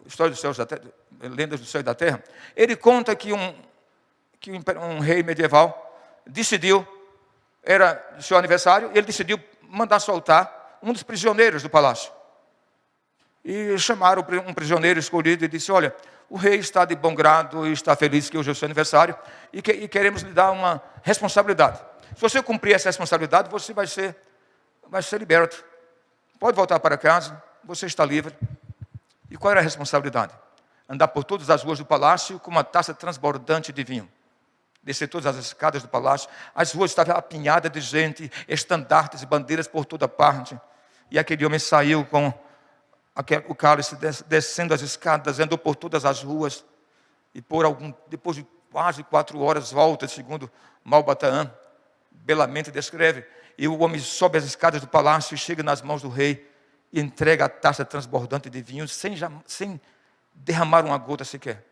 História dos Céus da Terra, Lendas do Céu e da Terra, ele conta que um rei medieval decidiu, era seu aniversário, e ele decidiu mandar soltar um dos prisioneiros do palácio. E chamaram um prisioneiro escolhido e disse: olha, o rei está de bom grado e está feliz que hoje é o seu aniversário e queremos lhe dar uma responsabilidade. Se você cumprir essa responsabilidade, você vai ser liberto. Pode voltar para casa, você está livre. E qual era a responsabilidade? Andar por todas as ruas do palácio com uma taça transbordante de vinho. Descer todas as escadas do palácio. As ruas estavam apinhadas de gente, estandartes e bandeiras por toda parte. E aquele homem saiu com o cálice, descendo as escadas, andou por todas as ruas. E depois de quase 4 horas, volta, segundo Malbataã, belamente descreve. E o homem sobe as escadas do palácio e chega nas mãos do rei e entrega a taça transbordante de vinho sem derramar uma gota sequer.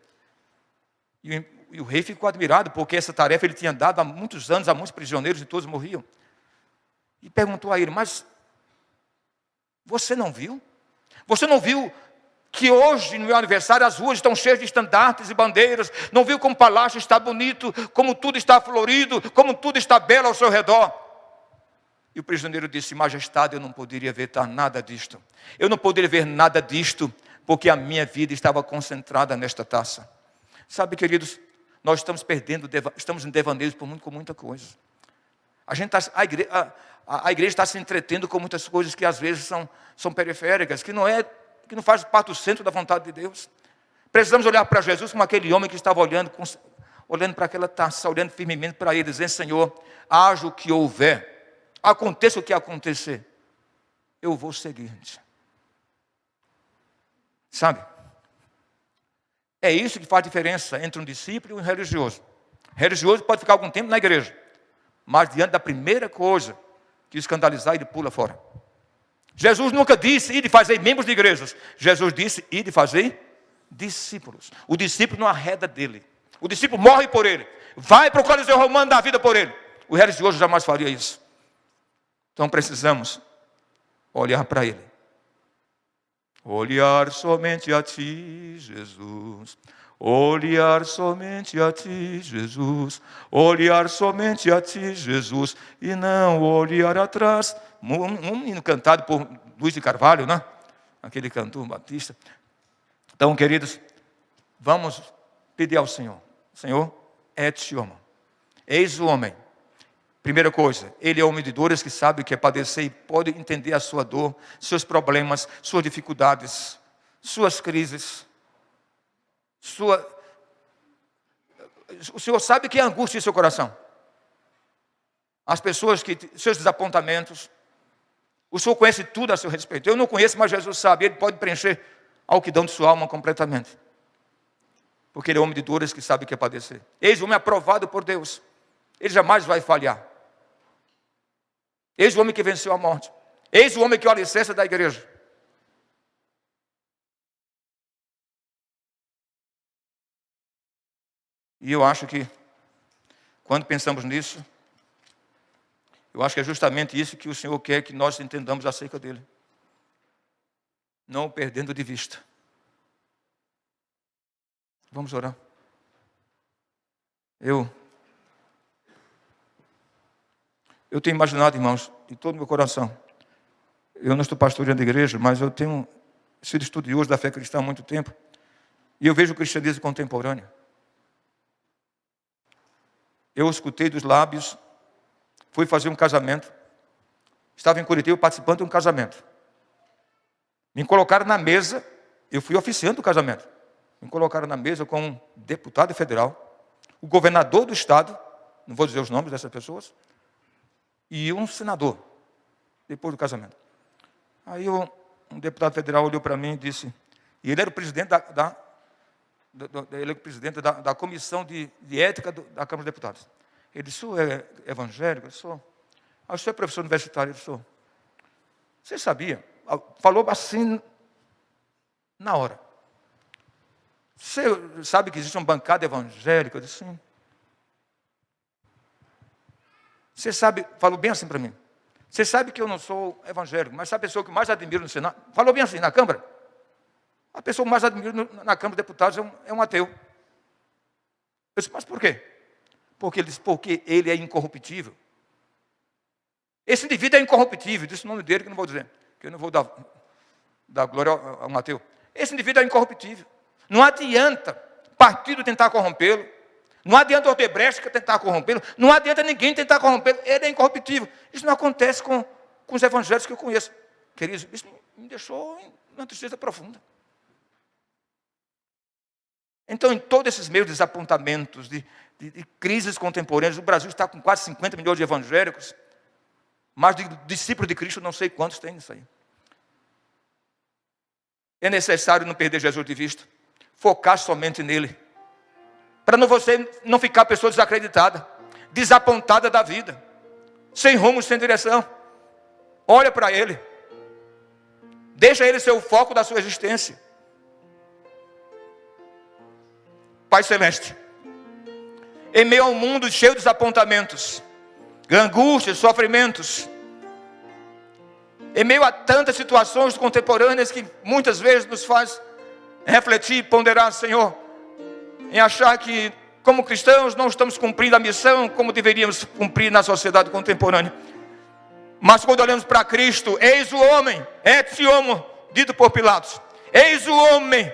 E o rei ficou admirado, porque essa tarefa ele tinha dado há muitos anos a muitos prisioneiros e todos morriam. E perguntou a ele: mas você não viu? Você não viu que hoje, no meu aniversário, as ruas estão cheias de estandartes e bandeiras? Não viu como o palácio está bonito, como tudo está florido, como tudo está belo ao seu redor? E o prisioneiro disse: majestade, eu não poderia ver nada disto. Eu não poderia ver nada disto, porque a minha vida estava concentrada nesta taça. Sabe, queridos, nós estamos estamos em devaneios com muita coisa. A igreja está se entretendo com muitas coisas que às vezes são periféricas, que não faz parte do centro da vontade de Deus. Precisamos olhar para Jesus como aquele homem que estava olhando para aquela taça, olhando firmemente para ele, dizendo: Senhor, haja o que houver, aconteça o que acontecer, eu vou seguir-te. Sabe? É isso que faz diferença entre um discípulo e um religioso. O religioso pode ficar algum tempo na igreja, mas diante da primeira coisa que escandalizar, ele pula fora. Jesus nunca disse: ide fazer membros de igrejas. Jesus disse: ide fazer discípulos. O discípulo não arreda dele. O discípulo morre por ele. Vai para o Coliseu Romano dar a vida por ele. O religioso jamais faria isso. Então precisamos olhar para ele. Olhar somente a ti, Jesus. Olhar somente a ti, Jesus. Olhar somente a ti, Jesus. E não olhar atrás. Um hino cantado por Luiz de Carvalho, né? Aquele cantor batista. Então, queridos, vamos pedir ao Senhor: Senhor, et homo. Eis o homem. Primeira coisa, ele é homem de dores, que sabe o que é padecer e pode entender a sua dor, seus problemas, suas dificuldades, suas crises. O Senhor sabe que é angústia em seu coração. As pessoas seus desapontamentos. O Senhor conhece tudo a seu respeito. Eu não conheço, mas Jesus sabe. Ele pode preencher a alquidão de sua alma completamente. Porque ele é homem de dores, que sabe o que é padecer. Eis o homem aprovado por Deus. Ele jamais vai falhar. Eis o homem que venceu a morte. Eis o homem que é o alicerce da igreja. E eu acho que, quando pensamos nisso, eu acho que é justamente isso que o Senhor quer que nós entendamos acerca dele. Não o perdendo de vista. Vamos orar. Eu tenho imaginado, irmãos, de todo o meu coração. Eu não estou pastoreando a igreja, mas eu tenho sido estudioso da fé cristã há muito tempo. E eu vejo o cristianismo contemporâneo. Eu escutei dos lábios, fui fazer um casamento. Estava em Curitiba participando de um casamento. Me colocaram na mesa, eu fui oficiante do casamento. Me colocaram na mesa com um deputado federal, o governador do estado, não vou dizer os nomes dessas pessoas, e um senador, depois do casamento. Aí um deputado federal olhou para mim e disse, e ele era o presidente da comissão de ética da Câmara dos Deputados. Ele disse, o senhor é evangélico? Eu sou. Ah, o senhor é professor universitário? Eu sou. Você sabia? Falou assim, na hora. Você sabe que existe uma bancada evangélica? Eu disse, sim. Você sabe, falou bem assim para mim. Você sabe que eu não sou evangélico, mas sabe a pessoa que eu mais admiro no Senado? Falou bem assim, na Câmara. A pessoa que mais admiro na Câmara de Deputados é um ateu. Eu disse, mas por quê? Porque ele disse, porque ele é incorruptível. Esse indivíduo é incorruptível. Disse o nome dele, que eu não vou dizer, que eu não vou dar glória a um ateu. Esse indivíduo é incorruptível. Não adianta partido tentar corrompê-lo. Não adianta Odebrecht tentar corrompê-lo. Não adianta ninguém tentar corrompê-lo. Ele é incorruptível. Isso não acontece com os evangélicos que eu conheço. Queridos, isso me deixou em uma tristeza profunda. Então, em todos esses meus desapontamentos, de crises contemporâneas, o Brasil está com quase 50 milhões de evangélicos, mas de discípulos de Cristo, não sei quantos tem isso aí. É necessário não perder Jesus de vista, focar somente nele, para você não ficar pessoa desacreditada, desapontada da vida, sem rumo, sem direção. Olha para ele, deixa ele ser o foco da sua existência. Pai Celeste, em meio a um mundo cheio de desapontamentos, angústias, sofrimentos, em meio a tantas situações contemporâneas que muitas vezes nos faz refletir e ponderar, Senhor, em achar que, como cristãos, não estamos cumprindo a missão como deveríamos cumprir na sociedade contemporânea. Mas quando olhamos para Cristo, eis o homem, et homo, dito por Pilatos, eis o homem,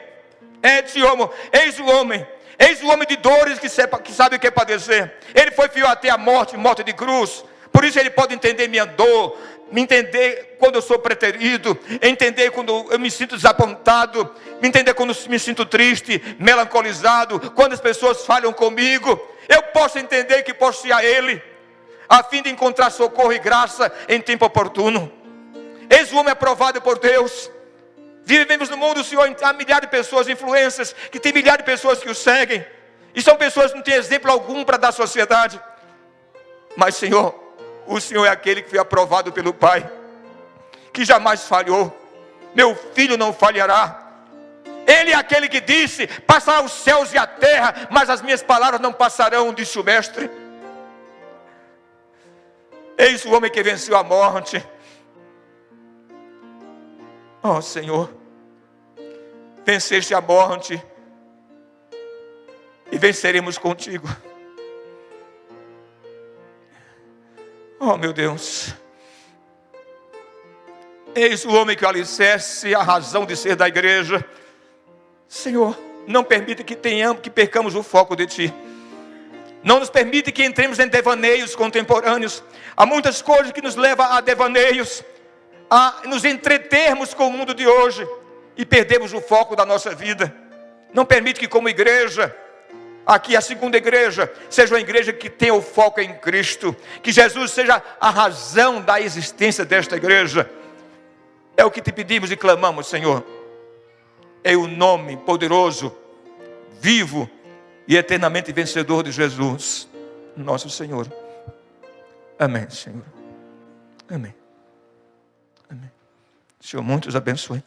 et homo, eis o homem de dores que sabe o que é padecer. Ele foi fiel até a morte de cruz. Por isso ele pode entender minha dor, me entender quando eu sou preterido, entender quando eu me sinto desapontado, me entender quando me sinto triste, melancolizado, quando as pessoas falham comigo. Eu posso entender que posso ir a Ele, a fim de encontrar socorro e graça em tempo oportuno. Eis o homem aprovado por Deus. Vivemos no mundo, Senhor, há milhares de pessoas, influências, que tem milhares de pessoas que o seguem, e são pessoas que não têm exemplo algum para dar à sociedade. Mas, Senhor, o Senhor é aquele que foi aprovado pelo Pai, que jamais falhou. Meu filho não falhará. Ele é aquele que disse, passará os céus e a terra, mas as minhas palavras não passarão, disse o Mestre. Eis o homem que venceu a morte. Oh, Senhor, venceste a morte e venceremos contigo. Oh, meu Deus, eis o homem que é o alicerce, a razão de ser da igreja. Senhor, não permita que percamos o foco de Ti. Não nos permite que entremos em devaneios contemporâneos. Há muitas coisas que nos levam a devaneios, a nos entretermos com o mundo de hoje e perdemos o foco da nossa vida. Não permite que, como igreja, aqui a segunda igreja, seja uma igreja que tenha o foco em Cristo, que Jesus seja a razão da existência desta igreja. É o que te pedimos e clamamos, Senhor, em o nome poderoso, vivo e eternamente vencedor de Jesus, nosso Senhor. Amém, Senhor. Amém. Amém. Senhor, muitos abençoe.